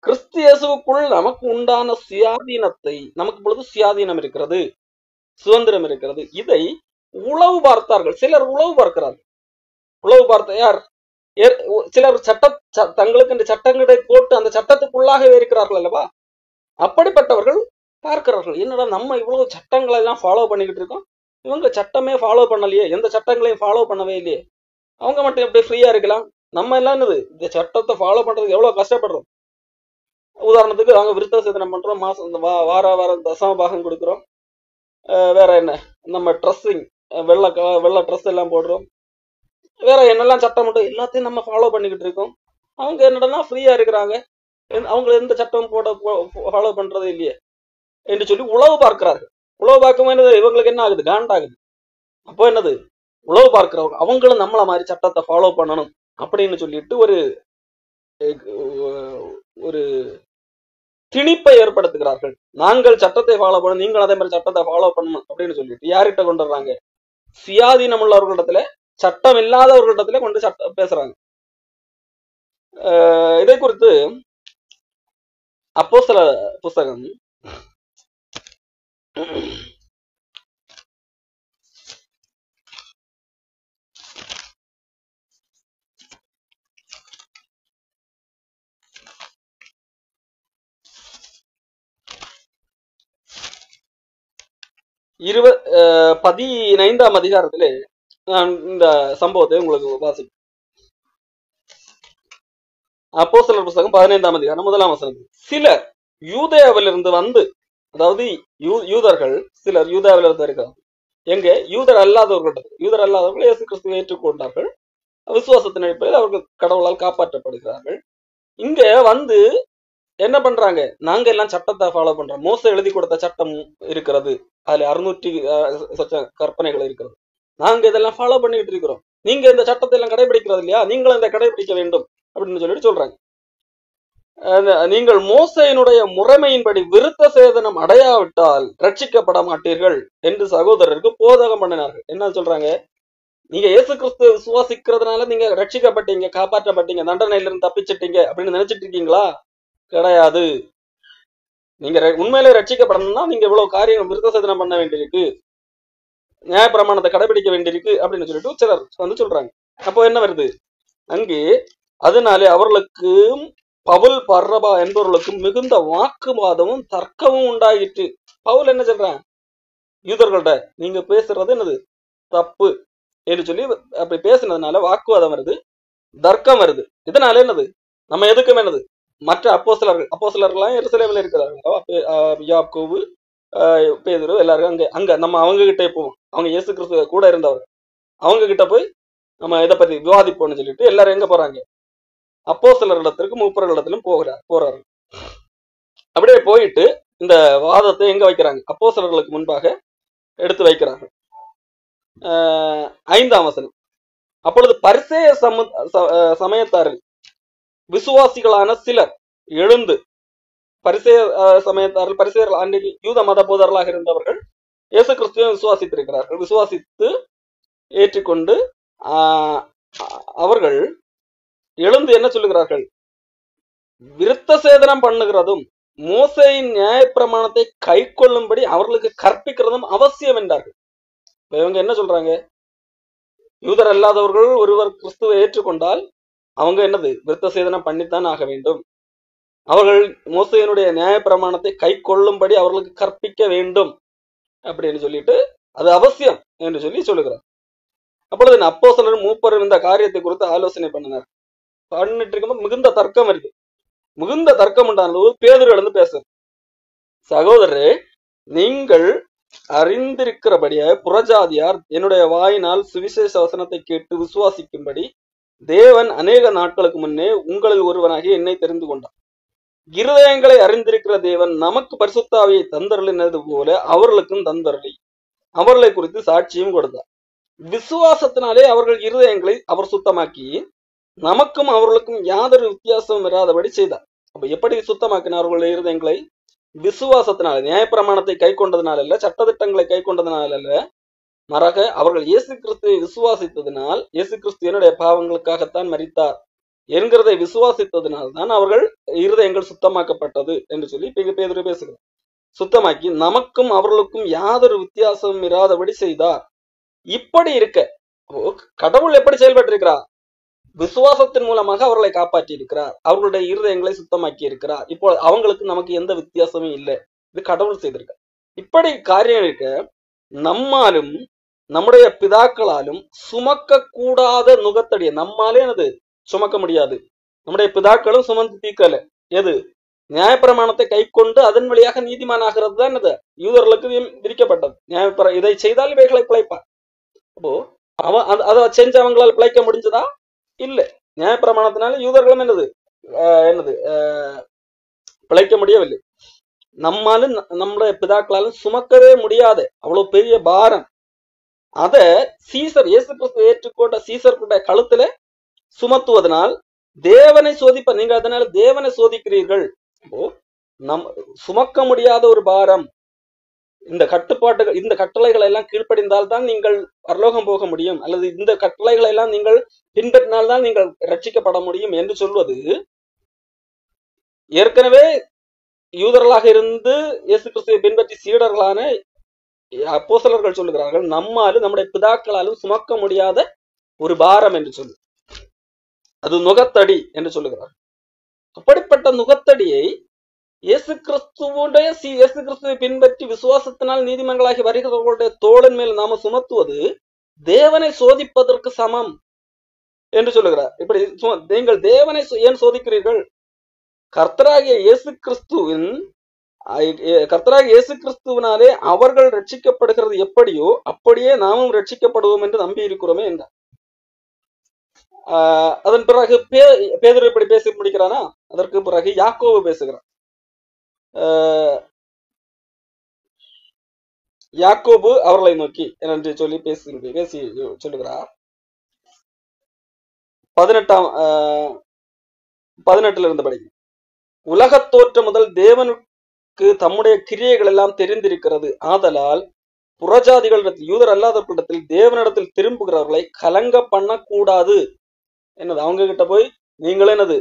கிறிஸ்து இயேசுவுக்குள் நமக்கு உண்டான சுயாதீனத்தை, நமக்கு இப்பொழுது சுயாதீனம் இருக்கிறது, சுதந்திரம் இருக்கிறது. இதை உளவு பார்த்தார்கள். சிலர் உளவு பார்க்கிறார்கள். உளவு பார்த்த யார்? சிலர் தங்களுக்கு இந்த சட்டங்களை போட்டு அந்த சட்டத்துக்குள்ளாகவே இருக்கிறார்கள் அல்லவா? அப்படிப்பட்டவர்கள் பார்க்கிறார்கள், என்னடா நம்ம இவ்வளவு சட்டங்களை எல்லாம் ஃபாலோ பண்ணிக்கிட்டு இருக்கோம், இவங்க சட்டமே ஃபாலோ பண்ணலையே, எந்த சட்டங்களையும் ஃபாலோ பண்ணவே இல்லையே, அவங்க மட்டும் எப்படி ஃப்ரீயா இருக்கலாம்? நம்ம எல்லாம் என்னது, இந்த சட்டத்தை ஃபாலோ பண்றதுக்கு எவ்வளவு கஷ்டப்படுறோம். உதாரணத்துக்கு நாங்க விருத்த சேதனம் பண்றோம், மாசம் வாரம் தசம பாகம் கொடுக்குறோம், வேற என்ன, நம்ம ட்ரெஸ்ஸிங் வெள்ளை ட்ரெஸ் எல்லாம் போடுறோம், வேற என்னெல்லாம் சட்டம் மட்டும் எல்லாத்தையும் நம்ம ஃபாலோ பண்ணிக்கிட்டு இருக்கோம். அவங்க என்னடனா ஃப்ரீயா இருக்கிறாங்க, அவங்க எந்த சட்டம் ஃபாலோ பண்றதே இல்லையே என்று சொல்லி உளவு பார்க்கிறார்கள். உளவு பார்க்கும் என்னது, இவங்களுக்கு என்ன ஆகுது? காண்டாகுது. அப்போ என்னது, உளவு பார்க்கிறவங்க அவங்களும் நம்மள மாதிரி சட்டத்தை ஃபாலோ பண்ணணும் அப்படின்னு சொல்லிட்டு ஒரு திணிப்பை ஏற்படுத்துகிறார்கள். நாங்கள் சட்டத்தை ஃபாலோ பண்ணணும், நீங்கள் அதே மாதிரி சட்டத்தை ஃபாலோ பண்ணணும் அப்படின்னு சொல்லிட்டு யார்கிட்ட கொண்டு வர்றாங்க? சுயாதீனம் உள்ளவர்களிடத்துல, சட்டம் இல்லாதவர்களிடத்துல கொண்டு பேசுறாங்க. இதை குறித்து அப்போஸ்தலர் புஸ்தகம் 15ஆம் அதிகாரத்திலே நான் இந்த சம்பவத்தை உங்களுக்கு வாசிப்பேன். அப்போஸ்தலர் புஸ்தகம் 15ஆம் அதிகாரம் 1ஆம் வசனம். சிலர் யூதேயாவிலிருந்து வந்து, அதாவது யூதர்கள் சிலர் யூதேயாவிலிருந்து இருக்கிறார், எங்க யூதர் அல்லாதவர்கள் இயேசு கிறிஸ்துவை ஏற்றுக்கொண்டார்கள். விசுவாசத்தின் அடிப்படையில் அவர்கள் கடவுளால் காப்பாற்றப்படுகிறார்கள். இங்க வந்து என்ன பண்றாங்க, நாங்க எல்லாம் சட்டத்தை ஃபாலோ பண்றோம். மோச எழுதி கொடுத்த சட்டம் இருக்கிறது, அதுல 600 கற்பனைகள் இருக்கிறது. நாங்க இதெல்லாம் ஃபாலோ பண்ணிட்டு இருக்கிறோம். நீங்க இந்த சட்டத்தை எல்லாம் கடைபிடிக்கிறது இல்லையா, நீங்களும் இந்த கடைபிடிக்க வேண்டும் அப்படின்னு சொல்லிட்டு சொல்றாங்க. நீங்கள் மோசையினுடைய முறைமையின்படி விருத்த சேதனம் அடையாவிட்டால் ரட்சிக்கப்பட மாட்டீர்கள் என்று சகோதரருக்கு போதகம் பண்ணினார்கள். என்ன சொல்றாங்க, நீங்க இயேசு கிறிஸ்துவ விசுவாசிக்கிறதுனால நீங்க ரட்சிக்கப்பட்டீங்க, காப்பாற்றப்பட்டீங்க, தண்டனையிலிருந்து தப்பிச்சிட்டீங்க அப்படின்னு நினைச்சிட்டு இருக்கீங்களா? கிடையாது. நீங்க உண்மையிலே ரட்சிக்கப்படணும்னா நீங்க இவ்வளவு காரியம் விருத்த சேதனம் பண்ண வேண்டியிருக்கு, நியாயப்பிரமாணத்தை கடைபிடிக்க வேண்டியிருக்கு அப்படின்னு சொல்லிட்டு சிலர் வந்து சொல்றாங்க. அப்போ என்ன வருது அங்கே, அதனாலே அவர்களுக்கும் பவுல் பர்னபா என்பவர்களுக்கும் மிகுந்த வாக்குவாதமும் தர்க்கமும் உண்டாயிற்று. பவுல் என்ன சொல்றான், யூதர்கள்ட்ட நீங்க பேசுறது என்னது தப்பு என்று சொல்லி அப்படி பேசினதுனால வாக்குவாதம் வருது, தர்க்கம் வருது. இதனால என்னது, நம்ம எதுக்கும் என்னது, மற்ற அப்போஸ்தலர்கள்லாம் எருசலேமில் இருக்கிறார்கள், யாக்கோபு, பேதுரு எல்லாரும் அங்க நம்ம அவங்க கிட்டே போவோம், அவங்க இயேசு கிறிஸ்து கூட இருந்தவர், அவங்க கிட்ட போய் நம்ம இதை பத்தி விவாதிப்போம்னு சொல்லிட்டு எல்லாரும் எங்க போறாங்க, அப்போஸ்தலர்களிடத்திற்கு மூப்பர்களிடத்திலும் போறாரு. அப்படியே போயிட்டு இந்த வாதத்தை எங்க வைக்கிறாங்க, அப்போஸ்தலர்களுக்கு முன்பாக எடுத்து வைக்கிறாங்க. 5ஆம் வசனம், அப்பொழுது பரிசேய சமயத்தாரில் விசுவாசிகளான சிலர் எழுந்து, பரிசேயர்கள் அன்றைக்கு யூத மத போதர்களாக இருந்தவர்கள் இயேசு கிறிஸ்துவை விசுவாசித்திருக்கிறார்கள். விசுவாசித்து ஏற்றுக்கொண்டு அவர்கள் எழுந்து என்ன சொல்லுகிறார்கள், விருத்த சேதனம் பண்ணுகிறதும் மோசையின் நியாயப்பிரமாணத்தை கை கொள்ளும்படி அவர்களுக்கு கற்பிக்கிறதும் அவசியம் என்றார்கள். இவங்க என்ன சொல்றாங்க, யூதர் அல்லாதவர்கள் ஒருவர் கிறிஸ்துவை ஏற்றுக்கொண்டால் அவங்க என்னது விருத்த சேதனம் பண்ணித்தான் ஆக வேண்டும், அவர்கள் மோசையினுடைய நியாயப்பிரமாணத்தை கை கொள்ளும்படி அவர்களுக்கு கற்பிக்க வேண்டும் அப்படின்னு சொல்லிட்டு அது அவசியம் என்று சொல்லி சொல்லுகிறார். அப்பொழுது அப்போஸ்தலரும் மூப்பரும் இந்த காரியத்தை குறித்து ஆலோசனை பண்ணிட்டு இருக்கும்போது மிகுந்த தர்க்கம் இருக்கு. மிகுந்த தர்க்கம் உண்டானது பேதுரு எழுந்து பேசுற, சகோதரரே நீங்கள் அறிந்திருக்கிறபடியாக புறஜாதியார் என்னுடைய வாயினால் சுவிசேஷ வசனத்தை கேட்டு விசுவாசிக்கும்படி தேவன் அநேக நாட்களுக்கு முன்னே உங்களில் ஒருவனாகி என்னை தெரிந்து கொண்டார். இருதயங்களை அறிந்திருக்கிற தேவன் நமக்கு பரிசுத்த ஆவியை தந்தருளினது போல அவர்களுக்கும் தந்தருளி அவர்களை குறித்து சாட்சியும் கொடுத்தார். விசுவாசத்தினாலே அவர்கள் இருதயங்களை அவர் சுத்தமாக்கி நமக்கும் அவர்களுக்கும் யாதொரு வித்தியாசமும் இராதபடி செய்தார். அப்ப எப்படி சுத்தமாக்கினார் அவர்களுடைய இருதயங்களை? விசுவாசத்தினால, நியாயப்பிரமாணத்தை கை கொண்டதுனால அல்ல, சட்டதிட்டங்களை கை கொண்டதுனால அல்ல, மாறாக அவர்கள் இயேசு கிறிஸ்துவை விசுவாசித்ததினால், இயேசு கிறிஸ்து என்னுடைய பாவங்களுக்காகத்தான் மரித்தார் என்கிறதை விசுவாசித்ததினால்தான் அவர்கள் இருதயங்கள் சுத்தமாக்கப்பட்டது என்று சொல்லி பேதுரு பேசுகிறார். சுத்தமாக்கி நமக்கும் அவர்களுக்கும் யாதொரு வித்தியாசமும் இராதபடி செய்தார். இப்படி இருக்க கடவுள் எப்படி செயல்பட்டு இருக்கிறார்? விசுவாசத்தின் மூலமாக அவர்களை காப்பாற்றி இருக்கிறார், அவர்களுடைய இருதயங்களை சுத்தமாக்கி இருக்கிறார். இப்போ அவங்களுக்கு நமக்கு எந்த வித்தியாசமும் இல்லை, இது கடவுள் செய்திருக்க. இப்படி காரியம் இருக்க நம்மாலும் நம்முடைய பிதாக்களாலும் சுமக்க கூடாத நுகத்தடிய நம்மாலே என்னது சுமக்க முடியாது, நம்முடைய பிதாக்களும் சுமந்து தீர்க்கல. எது? நியாயப்பிரமாணத்தை கை கொண்டு அதன் வழியாக நீதிமான் ஆகிறது தான் என்னது யூதர்களுக்கு விதிக்கப்பட்டது. இதை செய்தால் இவைகளை பிழைப்பார். அப்போ அதை செஞ்சு அவங்களால் பிழைக்க முடிஞ்சதா? இல்லை. நியாயப்பிரமாணத்தினால யூதர்களும் என்னது பிழைக்க முடியவில்லை. நம்மாலும் நம்முடைய பிதாக்களாலும் சுமக்கவே முடியாத அவ்வளவு பெரிய பாரம் அத சீசர், இயேசு கிறிஸ்து ஏற்றுக்கொண்ட சீசருடைய கழுத்துல சுமத்துவதனால் தேவனை சோதிப்ப, நீங்க அதனால தேவனை சோதிக்கிறீர்கள். சுமக்க முடியாத ஒரு பாரம். இந்த கட்டுப்பாட்டுகள், இந்த கட்டளைகளை எல்லாம் கீழ்ப்படிந்தால் தான் நீங்கள் பரலோகம் போக முடியும், அல்லது இந்த கட்டளைகளை எல்லாம் நீங்கள் பின்பற்றினால்தான் நீங்கள் ரட்சிக்கப்பட முடியும் என்று சொல்வது, ஏற்கனவே யூதர்களாக இருந்து இயேசு கிறிஸ்துவை பின்பற்றி சீடர்களான அப்போஸ்தலர்கள் சொல்லுகிறார்கள், நம்மாலும் நம்முடைய பிதாக்களாலும் சுமக்க முடியாத ஒரு பாரம் என்று சொல்லு, அது நுகத்தடி என்று சொல்லுகிறார். அப்படிப்பட்ட நுகத்தடியை இயேசு கிறிஸ்துவை பின்பற்றி விசுவாசத்தினால் நீதிமன்றாகி வருகிறவர்களுடைய தோளின் மேல் நாம சுமத்துவது தேவனை சோதிப்பதற்கு சமம் என்று சொல்லுகிறார். இப்படி நீங்கள் தேவனை ஏன் சோதிக்கிறீர்கள்? கர்த்தராகிய இயேசு கிறிஸ்துவின் கர்த்தராகிய இயேசு கிறிஸ்துவினாலே அவர்கள் ரட்சிக்கப்படுகிறது எப்படியோ அப்படியே நாமும் ரட்சிக்கப்படுவோம் என்று நம்பி இருக்கிறோமே என்றார். அதன் பிறகு பேதுரு இப்படி பேசி முடிக்கிறானா, அதற்கு பிறகு யாக்கோபு பேசுகிறான். யாக்கோபு அவர்களை நோக்கி என்று சொல்லி பேசி சொல்லுகிறார். 18 இருந்தபடி, உலகத் தோற்றம் முதல் தேவனுக்கு தம்முடைய கிரியைகள் எல்லாம் தெரிந்திருக்கிறது. ஆதலால் புறஜாதிகளிடத்தில் யூதர் அல்லாதவர்களிடத்தில் தேவனிடத்தில் திரும்புகிறவர்களை கலங்க பண்ணக்கூடாது. என்னது, அவங்க கிட்ட போய் நீங்களே என்னது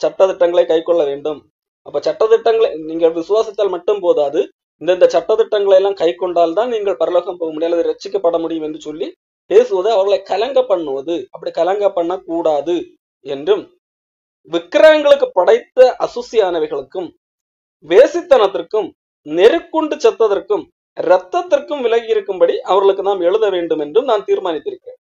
சட்டதிட்டங்களை கை கொள்ள வேண்டும். அப்ப சட்டதிட்டங்களை நீங்கள் விசுவாசித்தால் மட்டும் போதாது, இந்த சட்டதிட்டங்களை எல்லாம் கை கொண்டால்தான் நீங்கள் பரலோகம் போக முடியாது, ரட்சிக்கப்பட முடியும் என்று சொல்லி பேசுவது அவர்களை கலங்க பண்ணுவது. அப்படி கலங்க பண்ணக்கூடாது என்றும், விக்கிரகங்களுக்கு படைத்த அசுசியானவைகளுக்கும் வேசித்தனத்திற்கும் நெருக்குண்டு செத்ததற்கும் இரத்தத்திற்கும் விலகி இருக்கும்படி அவர்களுக்கு நாம் எழுத வேண்டும் என்றும் நான் தீர்மானித்திருக்கிறேன்.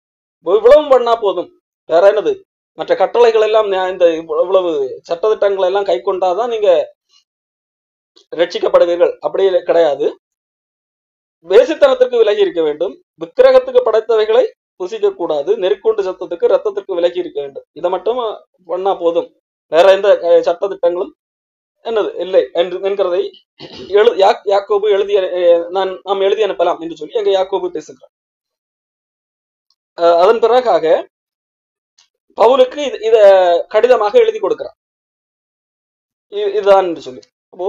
இவ்வளவு பண்ணா போதும், வேற என்னது, மற்ற கட்டளைகள் எல்லாம் இந்த இவ்வளவு சட்டத்திட்டங்களை எல்லாம் கை கொண்டாதான் நீங்க ரட்சிக்கப்படுவீர்கள், அப்படியே கிடையாது. வேசித்தனத்திற்கு விலகி இருக்க வேண்டும், விக்கிரகத்துக்கு படைத்தவைகளை புசிக்க கூடாது, நெருக்குண்டு சத்தத்துக்கு ரத்தத்திற்கு விலகி இருக்க வேண்டும். இதை மட்டும் பண்ணா போதும், வேற எந்த சட்டத்திட்டங்களும் என்னது இல்லை என்கிறதை யாக்கோபு நாம் எழுதி அனுப்பலாம் என்று சொல்லி எங்க யாக்கோபு பேசுகிறார். அதன் பிறகாக பவுலுக்கு இத கடிதமாக எழுதி கொடுக்கிறார், இதுதான் என்று சொல்லி. அப்போ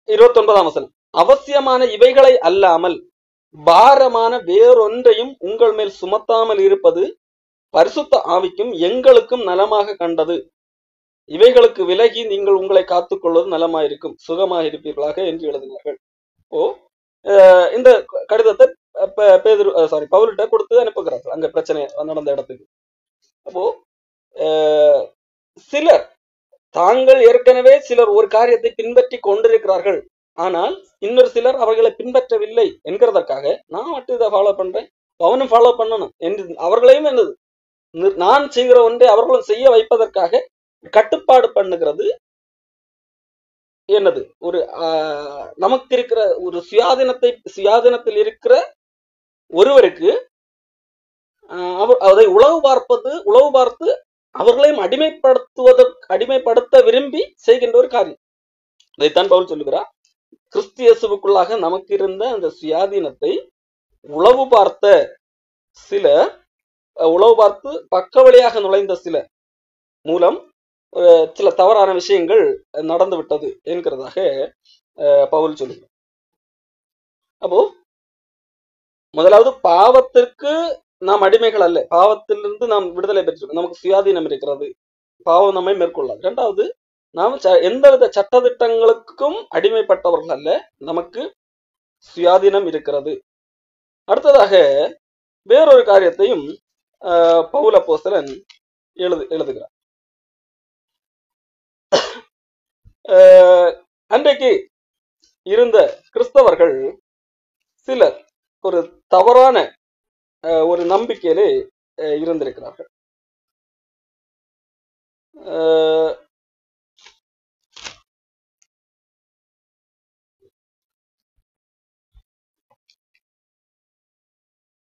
29ஆம் வசனம், அவசியமான இவைகளை அல்லாமல் பாரமான வேறொன்றையும் உங்கள் மேல் சுமத்தாமல் இருப்பது பரிசுத்த ஆவிக்கும் எங்களுக்கும் நலமாக கண்டது. இவைகளுக்கு விலகி நீங்கள் உங்களை காத்துக்கொள்வது நலமாயிருக்கும், சுகமாக இருப்பீர்களாக என்று எழுதினார்கள். இந்த கடிதத்தை பவுல்கிட்ட கொடுத்து அனுப்புகிறார்கள் அங்க பிரச்சனை நடந்த இடத்துக்கு. அப்போ சிலர் தாங்கள் ஏற்கனவே ஒரு காரியத்தை பின்பற்றி கொண்டிருக்கிறார்கள், ஆனால் இன்னொரு சிலர் அவர்களை பின்பற்றவில்லை என்கிறதற்காக நான் மட்டும் இதை ஃபாலோ பண்றேன், அவனும் ஃபாலோ பண்ணணும் என்று அவர்களையும் என்னது நான் செய்கிற ஒன்றை அவர்களும் செய்ய வைப்பதற்காக கட்டுப்பாடு பண்ணுகிறது. என்னது, ஒரு நமக்கு இருக்கிற ஒரு சுயாதீனத்தில் இருக்கிற ஒருவருக்கு அதை உளவு பார்த்து அவர்களையும் அடிமைப்படுத்த விரும்பி செய்கின்ற ஒரு காரியம். இதைத்தான் பவுல் சொல்லுகிறார், கிறிஸ்து இயேசுவுக்குள்ளாக நமக்கு இருந்த அந்த சுயாதீனத்தை உளவு பார்த்து பக்க வழியாக நுழைந்த சிலர் மூலம் சில தவறான விஷயங்கள் நடந்து விட்டது என்கிறதாக பவுல் சொல்லுகிறார். அப்போ முதலாவது, பாவத்திற்கு நாம் அடிமைகள் அல்ல, பாவத்திலிருந்து நாம் விடுதலை பெற்றிருக்கோம், நமக்கு சுயாதீனம் இருக்கிறது, பாவம் நம்மை மேற்கொள்ளாது. இரண்டாவது, நாம் எந்தவித சட்டதிட்டங்களுக்கும் அடிமைப்பட்டவர்கள் அல்ல, நமக்கு சுயாதீனம் இருக்கிறது. அடுத்ததாக வேறொரு காரியத்தையும் பவுல் அப்போஸ்தலன் எழுதுகிறார். அன்றைக்கு இருந்த கிறிஸ்தவர்கள் சிலர் ஒரு தவறான ஒரு நம்பிக்கையிலே இருந்திருக்கிறார்கள்.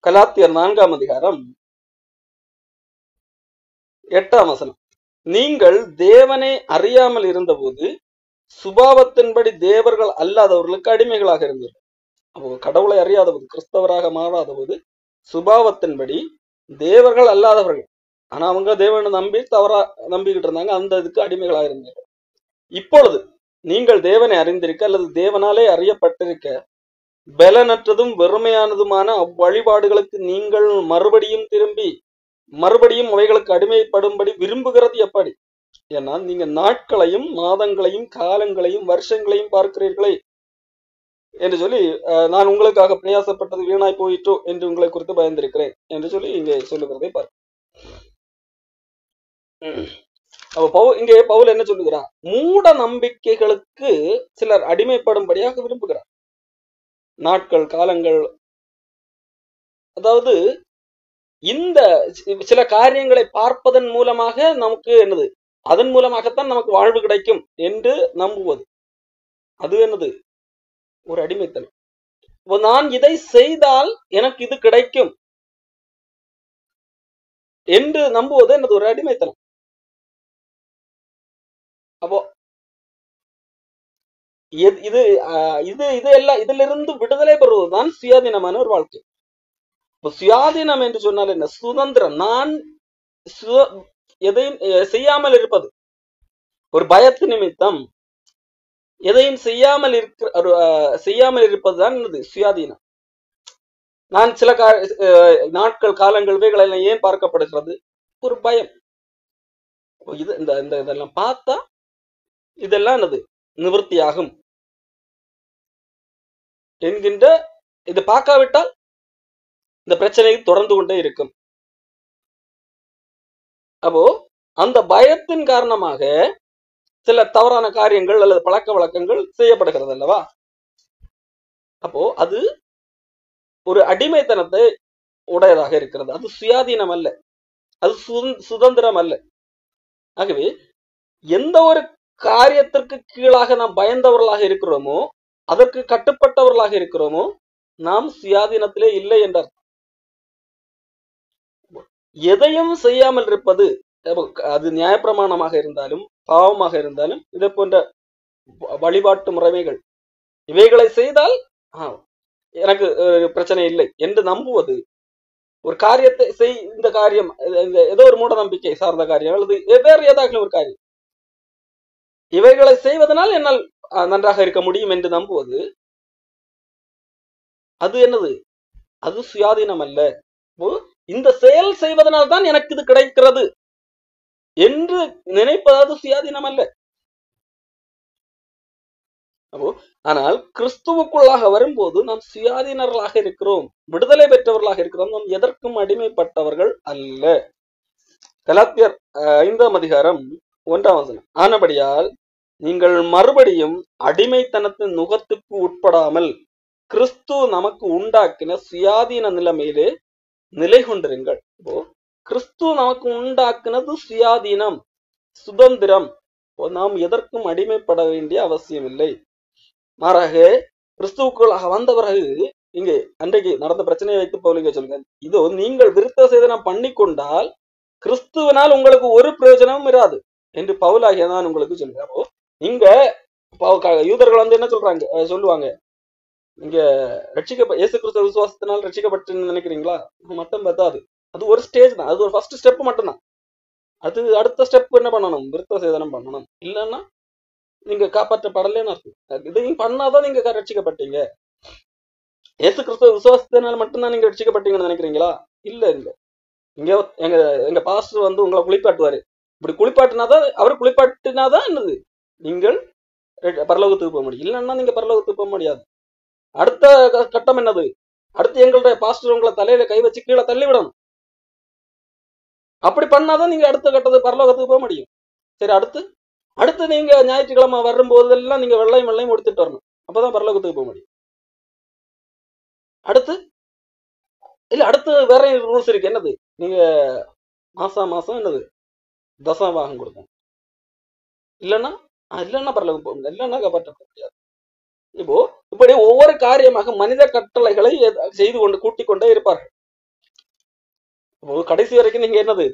கலாத்தியர் 4ஆம் அதிகாரம் 8ஆம் வசனம், நீங்கள் தேவனை அறியாமல் இருந்தபோது சுபாவத்தின்படி தேவர்கள் அல்லாதவர்களுக்கு அடிமைகளாக இருந்தீர்கள். அப்போ கடவுளை அறியாத போது, கிறிஸ்தவராக மாறாத போது சுபாவத்தின்படி தேவர்கள் அல்லாதவர்கள், ஆனா அவங்க தேவனை தவறா நம்பிக்கிட்டு இருந்தாங்க, அந்த இதுக்கு அடிமைகளாக இருந்தார்கள். இப்பொழுது நீங்கள் தேவனை அறிந்திருக்க அல்லது தேவனாலே அறியப்பட்டிருக்க பலனற்றதும் வெறுமையானதுமான அவ்வழிபாடுகளுக்கு நீங்கள் மறுபடியும் அவைகளுக்கு அடிமைப்படும்படி விரும்புகிறது எப்படி? ஏன்னா நீங்க நாட்களையும் மாதங்களையும் காலங்களையும் வருஷங்களையும் பார்க்கிறீர்களே என்று சொல்லி, நான் உங்களுக்காக பிரயாசப்பட்டது வீணாய் போயிட்டோ என்று உங்களை குறித்து பயந்திருக்கிறேன் என்று சொல்லி இங்கே சொல்லுகிறதை பாரு. இங்கே பவுல் என்ன சொல்லுகிறார்? மூட நம்பிக்கைகளுக்கு சிலர் அடிமைப்படும்படியாக விரும்புகிறார். நாட்கள், காலங்கள், அதாவது இந்த சில காரியங்களை பார்ப்பதன் மூலமாக நமக்கு என்னது அதன் மூலமாகத்தான் நமக்கு வாழ்வு கிடைக்கும் என்று நம்புவது, அது என்னது? ஒரு அடிமைத்தனம். நான் இதை செய்தால் எனக்கு இது கிடைக்கும் என்று நம்புவது என்னது? ஒரு அடிமைத்தனம். அப்போ இது இது இது எல்லாம் இதிலிருந்து விடுதலை பெறுவதுதான் சுயாதீனமான ஒரு வாழ்க்கை. சுயாதீனம் என்று சொன்னால் என்ன? சுதந்திரம். நான் எதையும் செய்யாமல் இருப்பது. ஒரு பயத்து நிமித்தம் எதையும் செய்யாமல் இருப்பதுதான் என்னது? சுயாதீனம். நான் சில நாட்கள் காலங்கள் இவைகள் எல்லாம் ஏன் பார்க்கப்படுகிறது? ஒரு பயம். இது இதெல்லாம் பார்த்தா இதெல்லாம் என்னது? நிவர்த்தியாகும் என்கின்ற, இது பார்க்காவிட்டால் இந்த பிரச்சனை தொடர்ந்து கொண்டே இருக்கும். அப்போ அந்த பயத்தின் காரணமாக சில தவறான காரியங்கள் அல்லது பழக்க வழக்கங்கள் செய்யப்படுகிறது அல்லவா? அப்போ அது ஒரு அடிமைத்தனத்தை உடையதாக இருக்கிறது. அது சுயாதீனம் அல்ல, அது சுதந்திரம் அல்ல. ஆகவே எந்த ஒரு காரியத்திற்கு கீழாக நாம் பயந்தவர்களாக இருக்கிறோமோ, அதற்கு கட்டுப்பட்டவர்களாக இருக்கிறோமோ, நாம் சுயாதீனத்திலே இல்லை என்றார். எதையும் செய்யாமல் இருப்பது, அது நியாயப்பிரமாணமாக இருந்தாலும் பாவமாக இருந்தாலும் இதை போன்ற வழிபாட்டு முறைமைகள், இவைகளை செய்தால் எனக்கு பிரச்சனை இல்லை என்று நம்புவது, ஒரு காரியத்தை இந்த காரியம் ஏதோ ஒரு மூட நம்பிக்கை சார்ந்த காரியம் அல்லது வேறு ஏதாவது ஒரு காரியம், இவைகளை செய்வதனால் என்னால் நன்றாக இருக்க முடியும் என்று நம்புவது, அது என்னது? அது சுயாதீனம் அல்ல. இந்த செயல் செய்வதனால் தான் எனக்கு இது கிடைக்கிறது என்று நினைப்பது அது சுயாதீனம் அல்ல. ஆனால் கிறிஸ்துவுக்குள்ளாக வரும்போது நாம் சுயாதீனர்களாக இருக்கிறோம், விடுதலை பெற்றவர்களாக இருக்கிறோம். நாம் எதற்கும் அடிமைப்பட்டவர்கள் அல்ல. கலாத்தியர் 5ஆம் அதிகாரம் 1ஆம் வசனம். ஆனபடியால் நீங்கள் மறுபடியும் அடிமைத்தனத்தின் நுகத்துக்கு உட்படாமல் கிறிஸ்து நமக்கு உண்டாக்கின சுயாதீன நிலைமையிலே நிலை கொண்டிருங்கள். இப்போ கிறிஸ்து நமக்கு உண்டாக்குனது சுயாதீனம், சுதந்திரம். நாம் எதற்கும் அடிமைப்பட வேண்டிய அவசியம் இல்லை. மாறாக கிறிஸ்துவுக்குள்ளாக வந்த பிறகு, இங்கே அன்றைக்கு நடந்த பிரச்சனையை வைத்து பவுல் சொல்லுங்க, இதோ நீங்கள் விருத்த சேதனம் பண்ணி கொண்டால் கிறிஸ்துவனால் உங்களுக்கு ஒரு பிரயோஜனமும் இராது என்று பவுலாகிய நான் உங்களுக்கு சொல்லுங்க. அப்போ இங்க யூதர்கள் வந்து என்ன சொல்லுவாங்க, நீங்க இயேசு கிறிஸ்துவ விசுவாசத்தினால் ரட்சிக்கப்பட்டு நினைக்கிறீங்களா? மட்டும் பார்த்தாது, அது ஒரு ஸ்டேஜ் தான், அது ஒரு ஃபர்ஸ்ட் ஸ்டெப் மட்டும்தான். அது அடுத்த ஸ்டெப் என்ன பண்ணணும்? விருத்த சேதனம் பண்ணணும். இல்லைன்னா நீங்க காப்பாற்றப்படலன்னு அர்த்தம். இதையும் பண்ணாதான் நீங்க ரட்சிக்கப்பட்டீங்க. இயேசு கிறிஸ்துவ விசுவாசத்தினால் மட்டும்தான் நீங்க ரட்சிக்கப்பட்டீங்கன்னு நினைக்கிறீங்களா? இல்ல இல்ல. இங்க எங்க பாஸ்டர் வந்து உங்களை குளிப்பாட்டுவாரு. இப்படி குளிப்பாட்டினாதான், அவர் குளிப்பாட்டினாதான் என்னது? நீங்கள் பரலோகத்துக்கு போக முடியும். இல்லைன்னா நீங்க பரலோகத்துக்கு போக முடியாது. அடுத்த கட்டம் என்னது? அடுத்து எங்களுடைய பாஸ்டர் உங்களை தலையில கை வச்சு கீழே தள்ளி விடணும். அப்படி பண்ணாதான் நீங்க அடுத்த கட்டத்துக்கு பரலோகத்துக்கு போக முடியும். சரி, அடுத்து நீங்க ஞாயிற்றுக்கிழமை வரும்போதெல்லாம் நீங்க வெள்ளையும் எடுத்துட்டு வரணும். அப்பதான் பரலோகத்துக்கு போக முடியும். அடுத்து வேற ரூல்ஸ் இருக்கு. என்னது? நீங்க மாசம் என்னது? தசமபாகம் கொடுக்கணும். இல்லைன்னா பரலோகம் போக முடியாது. இல்லைன்னா காப்பாற்ற முடியாது. இப்போ இப்படி ஒவ்வொரு காரியமாக மனித கட்டளைகளை செய்து கொண்டு கூட்டிக் கொண்டே இருப்பார்கள். கடைசி வரைக்கும் நீங்க என்னது?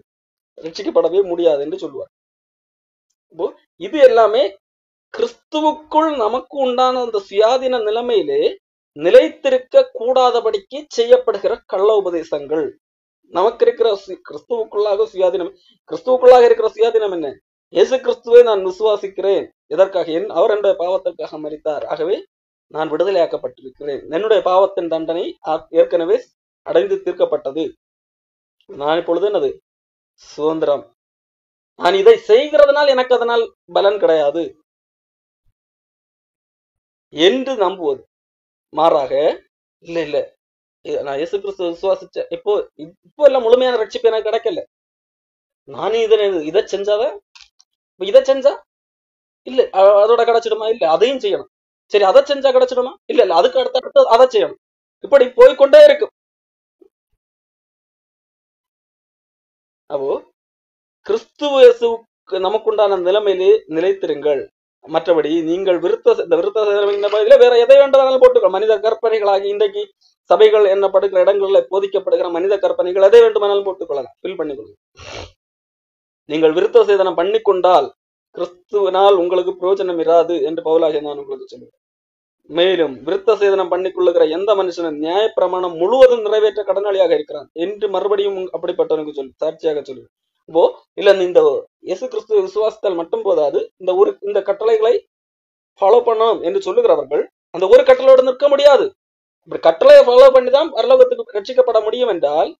ரட்சிக்கப்படவே முடியாது என்று சொல்லுவார். இது எல்லாமே கிறிஸ்துவுக்குள் நமக்கு உண்டான அந்த சுயாதீன நிலைமையிலே நிலைத்திருக்க கூடாதபடிக்கு செய்யப்படுகிற கள்ள உபதேசங்கள். நமக்கு இருக்கிற கிறிஸ்துவுக்குள்ளாக சுயாதீனம், கிறிஸ்துவுக்குள்ளாக இருக்கிற சுயாதீனம் என்ன? இயேசு கிறிஸ்துவை நான் விசுவாசிக்கிறேன். எதற்காக? அவர் என்னுடைய பாவத்திற்காக மரித்தார், ஆகவே நான் விடுதலையாக்கப்பட்டிருக்கிறேன். என்னுடைய பாவத்தின் தண்டனை ஏற்கனவே அடைந்து தீர்க்கப்பட்டது. நான் இப்பொழுது என்னது? சுதந்திரம். நான் இதை செய்கிறதுனால் எனக்கு அதனால் பலன் கிடையாது என்று நம்புவது. மாறாக இல்ல நான் இயேசு கிறிஸ்துவ விசுவாசிச்ச இப்போ எல்லாம் முழுமையான ரட்சிப்பு எனக்கு கிடைக்கல, நானும் இதை செஞ்சாதான், இதை செஞ்சா இல்ல அதோட கிடைச்சிடுமா? இல்ல அதையும் செய்யணும். சரி, அதை செஞ்சா கிடைச்சிடுமா? இல்ல அதுக்கு அடுத்த அதை செய்யணும். இப்படி போய்கொண்டே இருக்கும். அப்போ கிறிஸ்துவ நமக்குண்டான நிலைமையிலே நிலைத்திருங்கள். மற்றபடி நீங்கள் இந்த விருத்த சேதனம் வேற எதை வேண்டுமானாலும் போட்டுக்கோ. மனித கற்பனைகளாகி இன்றைக்கு சபைகள் என்னப்படுகிற இடங்கள்ல போதிக்கப்படுகிற மனித கற்பனைகள் எதை வேண்டுமானாலும் போட்டுக்கொள்ளலாம், ஃபில் பண்ணிக்கொள்ளலாம். நீங்கள் விருத்த சேதனம் பண்ணிக்கொண்டால் கிறிஸ்துவினால் உங்களுக்கு பிரயோஜனம் இராது என்று பவுலாகிய நான் உங்களுக்கு சொல்லுவேன். மேலும் விருத்த சேதனம் பண்ணிக்கொள்ளுகிற எந்த மனுஷனும் நியாயப்பிரமாணம் முழுவதும் நிறைவேற்ற கடனாளியாக இருக்கிறான் என்று மறுபடியும் அப்படிப்பட்டவனுக்கு சாட்சியாக சொல்லுவேன். இப்போ இல்ல இந்த இயேசு கிறிஸ்துவ விசுவாசத்தால் மட்டும் போதாது, இந்த கட்டளைகளை ஃபாலோ பண்ணணும் என்று சொல்லுகிறவர்கள் அந்த ஒரு கட்டளையோடு நிற்க முடியாது. இப்படி கட்டளையை ஃபாலோ பண்ணிதான் பரலோகத்துக்கு ரட்சிக்கப்பட முடியும் என்றால்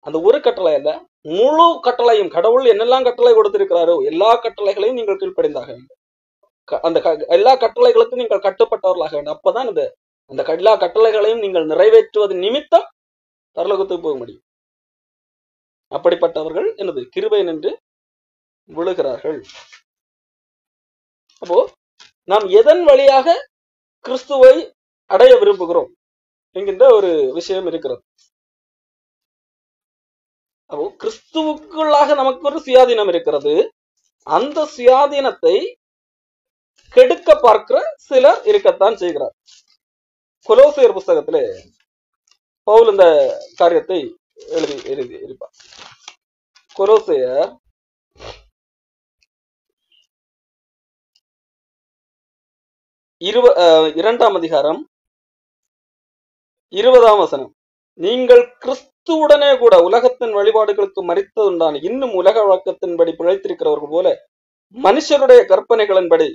அந்த ஒரு கட்டளை அல்ல, முழு கட்டளையும் கடவுள் என்னெல்லாம் கட்டளை கொடுத்திருக்கிறாரோ எல்லா கட்டளைகளையும் நீங்கள் கீழ்ப்படிந்தாக வேண்டும். அந்த எல்லா கட்டளைகளுக்கும் நீங்கள் கட்டுப்பட்டவர்களாக வேண்டும். அப்பதான் அந்த எல்லா கட்டளைகளையும் நீங்கள் நிறைவேற்றுவது நிமித்தம் பரலோகத்துக்கு போக முடியும். அப்படிப்பட்டவர்கள் என்னது கிருபை நின்று விழுகிறார்கள். அப்போ நாம் எதன் வழியாக கிறிஸ்துவை அடைய விரும்புகிறோம் என்கின்ற ஒரு விஷயம் இருக்கிறது. அப்போ கிறிஸ்துவுக்குள்ளாக நமக்கு ஒரு சுயாதீனம் இருக்கிறது. அந்த சுயாதீனத்தை கெடுக்க பார்க்கிற சிலர் இருக்கத்தான் செய்கிறார். கொலோசியர் புஸ்தகத்திலே பவுல் இந்த காரியத்தை எழுதி இருப்பார். கொலோசியர் 2ஆம் அதிகாரம் 20ஆம் வசனம். நீங்கள் கிறிஸ்துவுடனே கூட உலகத்தின் வழிபாடுகளுக்கு மரித்ததுண்டான இன்னும் உலக வழக்கத்தின்படி பிழைத்திருக்கிறவர்கள் போல மனுஷருடைய கற்பனைகளின்படி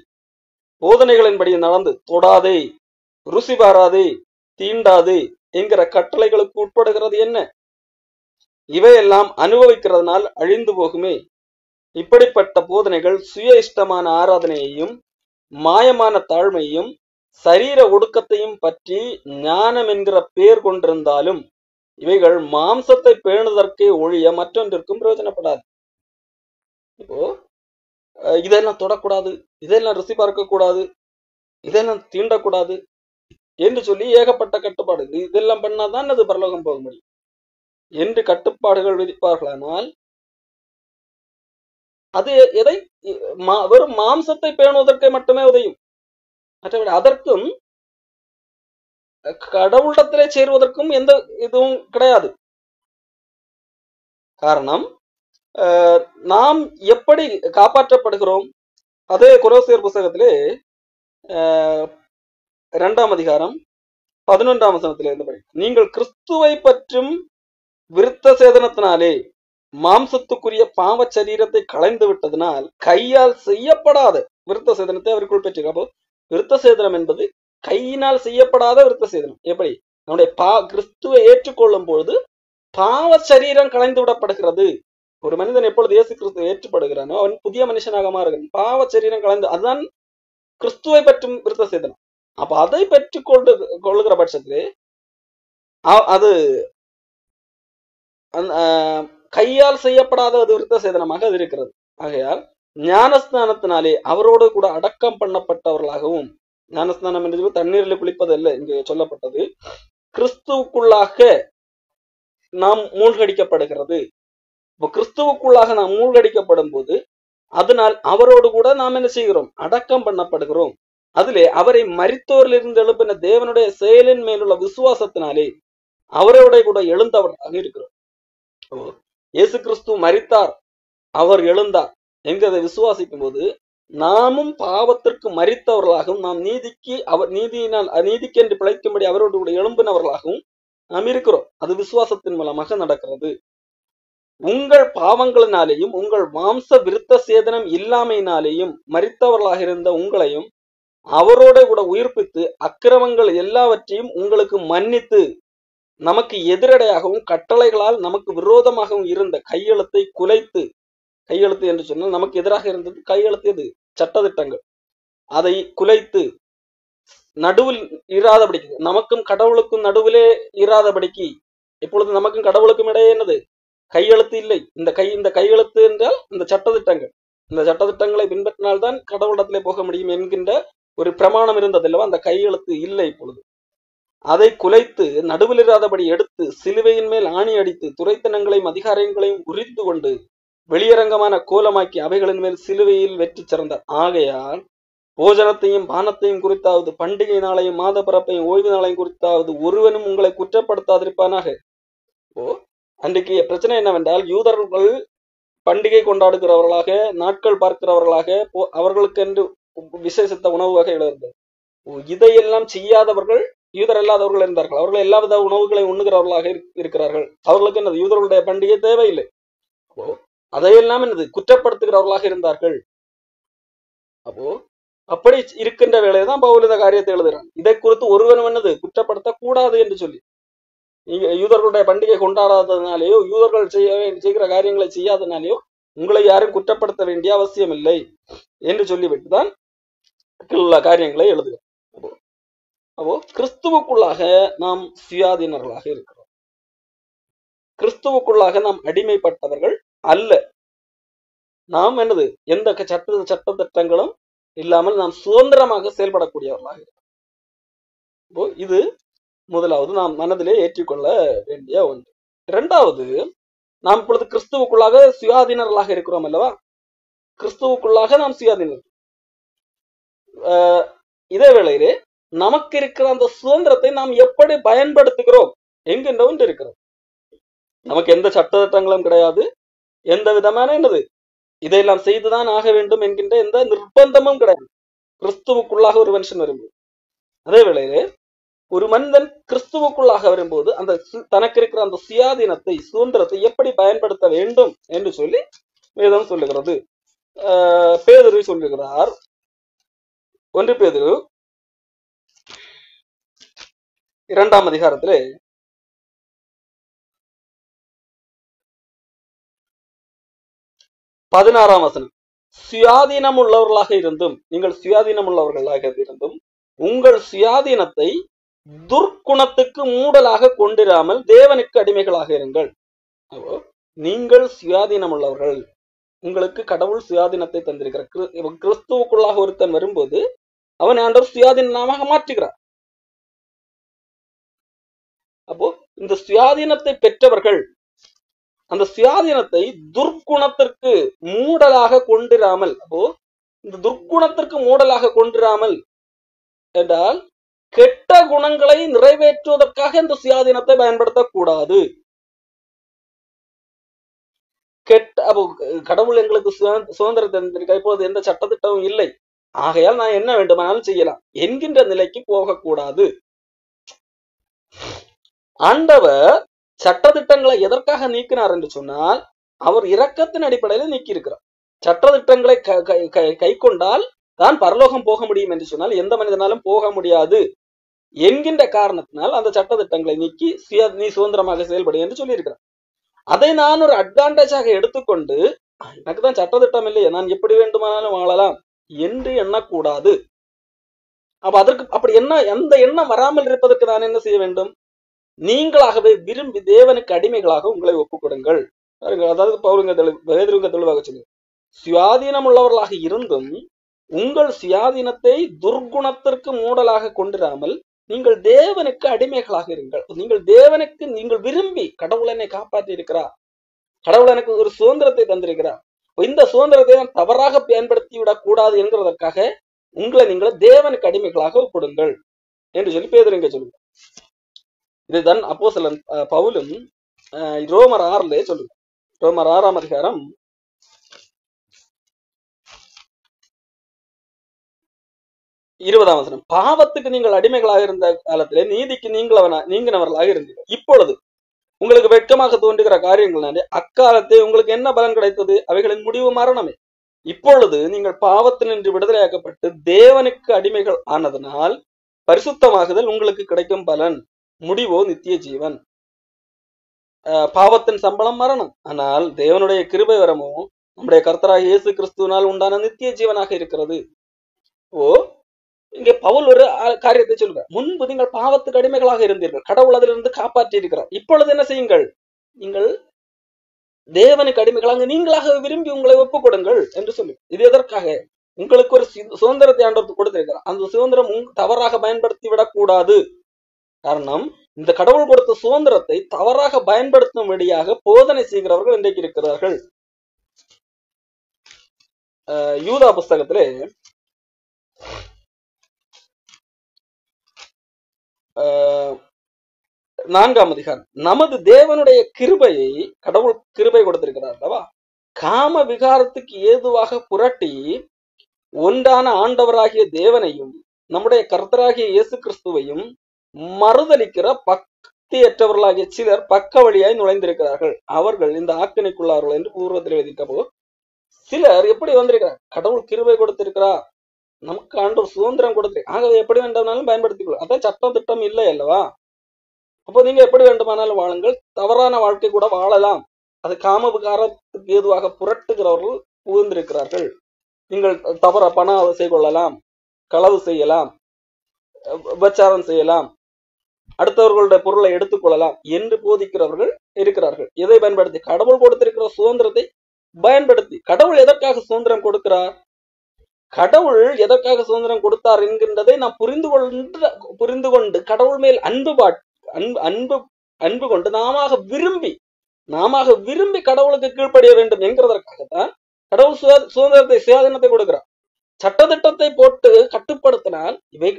போதனைகளின்படி நடந்து தொடாதே, ருசி பாராதே, தீண்டாதே என்கிற கட்டளைகளுக்கு உட்படுகிறது என்ன? இவையெல்லாம் அனுபவிக்கிறதுனால் அழிந்து போகுமே. இப்படிப்பட்ட போதனைகள் சுய இஷ்டமான ஆராதனையையும் மாயமான தாழ்மையையும் சரீர ஒடுக்கத்தையும் பற்றி ஞானம் என்கிற பேர் கொண்டிருந்தாலும் இவைகள் மாம்சத்தை பேணுதற்கே ஒழிய மற்றொன்றிற்கும் பிரயோஜனப்படாது. இப்போ இதெல்லாம் தொடக்கூடாது, இதெல்லாம் ருசி பார்க்க கூடாது, இதெல்லாம் தீண்டக்கூடாது என்று சொல்லி ஏகப்பட்ட கட்டுப்பாடு, இதெல்லாம் பண்ணாதான் அது பரலோகம் போக முடியும் என்று கட்டுப்பாடுகள் விதிப்பார்களானால் அது எதை வெறும் மாம்சத்தை பேணுவதற்கு மட்டுமே உதவும். மற்றபடி அதற்கும் கடவுளிடத்திலே சேருவதற்கும் எந்த இதுவும் கிடையாது. காரணம் நாம் எப்படி காப்பாற்றப்படுகிறோம்? அதே கொலோசியர் புஸ்தகத்திலே 2ஆம் அதிகாரம் 11ஆம் வசனத்திலே இருந்தபடி நீங்கள் கிறிஸ்துவை பற்றும் விருத்த சேதனத்தினாலே மாம்சத்துக்குரிய பாவ சரீரத்தை களைந்து விட்டதனால் கையால் செய்யப்படாத விருத்த சேதனத்தை அவருக்குள் பெற்றிருக்க. விருத்த சேதனம் என்பது கையினால் செய்யப்படாத விருத்த சேதனம். எப்படி? நம்முடைய கிறிஸ்துவை ஏற்றுக்கொள்ளும் பொழுது பாவ சரீரம் களைந்து விடப்படுகிறது. ஒரு மனிதன் எப்பொழுது இயேசு கிறிஸ்துவை ஏற்றுப்படுகிறானோ அவன் புதிய மனுஷனாக மாறுகிறான். பாவ சரீரம் களைந்து, அதுதான் கிறிஸ்துவை பற்றும் விருத்த சேதனம். அப்ப அதை பெற்றுக் கொள்ளுகிற பட்சத்திலே அது கையால் செய்யப்படாத ஒரு விருத்த சேதனமாக அது இருக்கிறது. ஆகையால் ஞானஸ்நானத்தினாலே அவரோடு கூட அடக்கம் பண்ணப்பட்டவர்களாகவும், ஞானஸ்நானம் என்று தண்ணீரில் குளிப்பதல்ல இங்கு சொல்லப்பட்டது, கிறிஸ்துவுக்குள்ளாக நாம் மூழ்கடிக்கப்படுகிறது. இப்போ கிறிஸ்துவுக்குள்ளாக நாம் மூழ்கடிக்கப்படும் போது அதனால் அவரோடு கூட நாம் என்ன செய்கிறோம்? அடக்கம் பண்ணப்படுகிறோம். அதிலே அவரை மரித்தோரிலிருந்து எழுப்பின தேவனுடைய செயலின் மேலுள்ள விசுவாசத்தினாலே அவரோட கூட எழுந்தவர்களாக இருக்கிறோம். இயேசு கிறிஸ்து மரித்தார், அவர் எழுந்தார் என்கிறதை விசுவாசிக்கும் போது நாமும் பாவத்திற்கு மரித்தவர்களாகவும் நாம் நீதிக்கு என்று பிழைக்கும்படி அவரோடு கூட எழும்பினவர்களாகவும் நாம் இருக்கிறோம். அது விசுவாசத்தின் மூலமாக நடக்கிறது. உங்கள் பாவங்களினாலேயும் உங்கள் மாம்ச விருத்த சேதனம் இல்லாமையினாலேயும் மரித்தவர்களாக இருந்த உங்களையும் அவரோட கூட உயிர்ப்பித்து அக்கிரமங்கள் எல்லாவற்றையும் உங்களுக்கு மன்னித்து நமக்கு எதிரடையாகவும் கட்டளைகளால் நமக்கு விரோதமாகவும் இருந்த கையெழுத்தை குலைத்து, கையெழுத்து என்று சொன்னால் நமக்கு எதிராக இருந்தது கையெழுத்து, எது? சட்டதிட்டங்கள். அதை குலைத்து நடுவில் இராதபடிக்கு, நமக்கும் கடவுளுக்கும் நடுவிலே இராதபடிக்கு, இப்பொழுது நமக்கும் கடவுளுக்கும் இடையே என்னது? கையெழுத்து இல்லை. இந்த கையெழுத்து என்றால் இந்த சட்டதிட்டங்கள். இந்த சட்டதிட்டங்களை பின்பற்றினால்தான் கடவுளிடத்திலே போக முடியும் என்கின்ற ஒரு பிரமாணம் இருந்தது அல்லவா? அந்த கையெழுத்து இல்லை இப்பொழுது. அதை குலைத்து நடுவில் இராதபடி எடுத்து சிலுவையின் மேல் ஆணி அடித்து துரைத்தனங்களையும் அதிகாரங்களையும் உரித்து கொண்டு வெளியரங்கமான கோலமாக்கி அவைகளின் மேல் சிலுவையில் வெற்றி சிறந்தார். ஆகையால் போஜனத்தையும் பானத்தையும் குறித்தாவது, பண்டிகை நாளையும் மாத பிறப்பையும் ஓய்வு நாளையும் குறித்தாவது ஒருவனும் உங்களை குற்றப்படுத்தாதிருப்பானாக. அன்றைக்கு பிரச்சனை என்னவென்றால், யூதர்கள் பண்டிகை கொண்டாடுகிறவர்களாக, நாட்கள் பார்க்கிறவர்களாக, அவர்களுக்கு என்று விசேஷித்த உணவு வகைகள் இருந்தது. இதையெல்லாம் செய்யாதவர்கள் யூதர் அல்லாதவர்கள் இருந்தார்கள். அவர்கள் எல்லா வித உணவுகளை உண்ணுகிறவர்களாக இருக்கிறார்கள். அவர்களுக்கு என்னது யூதர்களுடைய பண்டிகை தேவையில்லை. அதையெல்லாம் என்னது குற்றப்படுத்துகிறவர்களாக இருந்தார்கள். அப்போ அப்படி இருக்கின்ற வேலையை தான் பவுல் இந்த காரியத்தை எழுதுகிறான். இதை குறித்து ஒருவனும் என்னது குற்றப்படுத்த கூடாது என்று சொல்லி, நீங்க யூதர்களுடைய பண்டிகை கொண்டாடாததுனாலேயோ, யூதர்கள் செய்கிற காரியங்களை செய்யாதனாலேயோ உங்களை யாரும் குற்றப்படுத்த வேண்டிய அவசியம் இல்லை என்று சொல்லிவிட்டுதான் உள்ள காரியங்களை எழுதுகிறோம். அப்போ கிறிஸ்துவுக்குள்ளாக நாம் சுயாதீனர்களாக இருக்கிறோம். கிறிஸ்துவுக்குள்ளாக நாம் அடிமைப்பட்டவர்கள் அல்ல. நாம் என்னது எந்த சட்ட திட்டங்களும் இல்லாமல் நாம் சுதந்திரமாக செயல்படக்கூடியவர்களாக இருக்கிறோம். இது முதலாவது நாம் மனதிலே ஏற்றிக்கொள்ள வேண்டிய ஒன்று. இரண்டாவது, நாம் இப்பொழுது கிறிஸ்துவுக்குள்ளாக சுயாதீனர்களாக இருக்கிறோம் அல்லவா? கிறிஸ்துவுக்குள்ளாக நாம் சுயாதீனர். இதே வேளையிலே நமக்கு இருக்கிற அந்த சுதந்திரத்தை நாம் எப்படி பயன்படுத்துகிறோம் என்கின்ற ஒன்று இருக்கிறது. நமக்கு எந்த சட்ட திட்டங்களும் கிடையாது, எந்த விதமான என்னது இதையெல்லாம் செய்துதான் ஆக வேண்டும் என்கின்ற எந்த நிர்பந்தமும் கிடையாது. கிறிஸ்துவுக்குள்ளாக ஒரு மனுஷன் வரும்போது, அதே வேளையிலே ஒரு மனிதன் கிறிஸ்துவுக்குள்ளாக வரும்போது அந்த தனக்கு இருக்கிற அந்த சுயாதீனத்தை, சுதந்திரத்தை எப்படி பயன்படுத்த வேண்டும் என்று சொல்லி வேதம் சொல்லுகிறது. பேதுரு சொல்லுகிறார், 1 பேதுரு 2ஆம் அதிகாரத்திலே 16ஆம் வசனம், சுயாதீனம் உள்ளவர்களாக இருந்தும், நீங்கள் சுயாதீனம் உள்ளவர்களாக இருந்தும் உங்கள் சுயாதீனத்தை துர்க்குணத்துக்கு மூடலாக கொண்டிராமல் தேவனுக்கு அடிமைகளாக இருங்கள். நீங்கள் சுயாதீனம் உள்ளவர்கள், உங்களுக்கு கடவுள் சுயாதீனத்தை தந்திருக்கிறார். கிறிஸ்துவுக்குள்ளாக ஒருத்தன் வரும்போது அவன் ஆண்டவர் சுயாதீனமாக மாற்றுகிறார். அப்போ இந்த சுயாதீனத்தை பெற்றவர்கள் அந்த சுயாதீனத்தை துர்க்குணத்திற்கு மூடலாக கொண்டிராமல், அப்போ இந்த துர்க்குணத்திற்கு மூடலாக கொண்டிராமல் என்றால் கெட்ட குணங்களை நிறைவேற்றுவதற்காக இந்த சுயாதீனத்தை பயன்படுத்தக்கூடாது. கடவுள் எங்களுக்கு சுதந்திரத்தை தந்திருக்க, இப்போது எந்த சட்டத்திட்டமும் இல்லை, ஆகையால் நான் என்ன வேண்டுமானாலும் செய்யலாம் என்கின்ற நிலைக்கு போகக்கூடாது. ஆண்டவர் சட்டத்திட்டங்களை எதற்காக நீக்கினார் என்று சொன்னால், அவர் இரக்கத்தின் அடிப்படையில் நீக்கி இருக்கிறார். சட்டத்திட்டங்களை கை கொண்டால் தான் பரலோகம் போக முடியும் என்று சொன்னால் எந்த மனிதனாலும் போக முடியாது என்கின்ற காரணத்தினால் அந்த சட்டத்திட்டங்களை நீக்கி நீ சுதந்திரமாக செயல்படு என்று சொல்லி இருக்கிறார். அதை நான் ஒரு அட்வான்டேஜாக எடுத்துக்கொண்டு, எனக்கு தான் சட்டத்திட்டம் இல்லையே, நான் எப்படி வேண்டுமானாலும் வாழலாம் என்று எண்ணக்கூடாது. அப்ப அதற்கு அப்படி எந்த எண்ணம் வராமல் இருப்பதற்கு நான் என்ன செய்ய வேண்டும்? நீங்களாகவே விரும்பி தேவனுக்கு அடிமைகளாக உங்களை ஒப்புக்கொடுங்கள். அதாவது பேதுருங்க தெளிவாக சொல்லுங்க, சுயாதீனம் உள்ளவர்களாக இருந்தும் உங்கள் சுயாதீனத்தை துர்குணத்திற்கு மூடலாக கொண்டிராமல் நீங்கள் தேவனுக்கு அடிமைகளாக இருங்கள். நீங்கள் தேவனுக்கு நீங்கள் விரும்பி, கடவுள் என்னை காப்பாற்றி இருக்கிறார், கடவுள் எனக்கு ஒரு சுதந்திரத்தை தந்திருக்கிறார், இந்த சுதந்திரத்தை நான் தவறாக பயன்படுத்தி விடக் கூடாது என்கிறதற்காக உங்களை நீங்கள் தேவனுக்கு அடிமைகளாக கொடுங்கள் என்று சொல்லி பேதுருங்க சொல்லுங்க. இதுதான் அப்போஸ்தலன் பவுலும் ரோமர் 6 சொல்லுங்க. ரோமர் 6ஆம் அதிகாரம் 20ஆம் வசனம், பாவத்துக்கு நீங்கள் அடிமைகளாக இருந்த காலத்திலே நீதிக்கு நீங்கினவர்களாக இருந்தீர்கள். இப்பொழுது உங்களுக்கு வெட்கமாக தோன்றுகிற காரியங்கள் அக்காலத்தே உங்களுக்கு என்ன பலன் கிடைத்தது? அவைகளின் முடிவு மரணமே. இப்பொழுது நீங்கள் பாவத்தினின்று விடுதலையாக்கப்பட்டு தேவனுக்கு அடிமைகள் ஆனதனால் பரிசுத்தமாகுதல் உங்களுக்கு கிடைக்கும் பலன், முடிவோ நித்திய ஜீவன். பாவத்தின் சம்பளம் மரணம், ஆனால் தேவனுடைய கிருபை வரமோ நம்முடைய கர்த்தராகிய இயேசு கிறிஸ்துவினால் உண்டான நித்திய ஜீவனாக இருக்கிறது. இங்கே பவுல் ஒரு காரியத்தை சொல்கிறார். முன்பு நீங்கள் பாவத்துக்கு அடிமைகளாக இருந்தீர்கள், கடவுள் அதிலிருந்து காப்பாற்றி இருக்கிறார். இப்பொழுது என்ன செய்யுங்கள்? நீங்கள் தேவனுக்கு அடிமைகளாக நீங்களாக விரும்பி உங்களை ஒப்புக் கொடுங்கள் என்று சொல்லி. இது எதற்காக? உங்களுக்கு ஒரு சுதந்திரத்தை ஆண்டவர் கொடுத்திருக்கிறார். அந்த சுதந்திரம் தவறாக பயன்படுத்தி விடக்கூடாது. காரணம், இந்த கடவுள் கொடுத்த சுதந்திரத்தை தவறாக பயன்படுத்தும்படியாக போதனை செய்கிறவர்கள் இன்றைக்கு இருக்கிறார்கள். யூதா புஸ்தகத்திலே 4ஆம் அதிகாரம், நமது தேவனுடைய கிருபையை, கடவுள் கிருபை கொடுத்திருக்கிறார் அல்லவா, காம விகாரத்துக்கு ஏதுவாக புரட்டி ஒன்றான ஆண்டவராகிய தேவனையும் நம்முடைய கர்த்தராகிய இயேசு கிறிஸ்துவையும் மறுதலிக்கிற பக்தியற்றவர்களாகிய சிலர் பக்க வழியாய் நுழைந்திருக்கிறார்கள், அவர்கள் இந்த ஆக்கினைக்குள்ளார்கள் என்று பூர்வத்தில் எழுதிட்டப்போ, சிலர் எப்படி வந்திருக்கிறார்? கடவுள் கிருபை கொடுத்திருக்கிறார், நமக்கு ஆண்டவர் சுதந்திரம் கொடுத்திருக்க, ஆகவே எப்படி வேண்டுமானாலும் பயன்படுத்திக்கொள்ளும். அதான் சட்டம் திட்டம் இல்லை அல்லவா? அப்போ நீங்க எப்படி வேண்டுமானாலும் வாழுங்கள், தவறான வாழ்க்கை கூட வாழலாம். அது காம விகாரத்துக்கு ஏதுவாக புரட்டுகிறவர்கள் புகுந்திருக்கிறார்கள். நீங்கள் தவற பண அவசை கொள்ளலாம், களவு செய்யலாம், உபச்சாரம் செய்யலாம், அடுத்தவர்களுடைய பொருளை எடுத்துக்கொள்ளலாம் என்று போதிக்கிறவர்கள் இருக்கிறார்கள். எதை பயன்படுத்தி? கடவுள் கொடுத்திருக்கிற சுதந்திரத்தை பயன்படுத்தி. கடவுள் எதற்காக சுதந்திரம் கொடுக்கிறார்? கடவுள் எதற்காக சுதந்திரம் கொடுத்தார் என்கின்றதை நாம் புரிந்து கொண்டு கடவுள் மேல் அன்பு கொண்டு நாம விரும்பி கடவுளுக்கு கீழ்ப்படிய வேண்டும் என்கிறதற்காகத்தான் கடவுள் சுதந்திரத்தை, சுயாதீனத்தை கொடுக்கிறார். சட்டத்திட்டத்தை போட்டு கட்டுப்படுத்தினால் இவை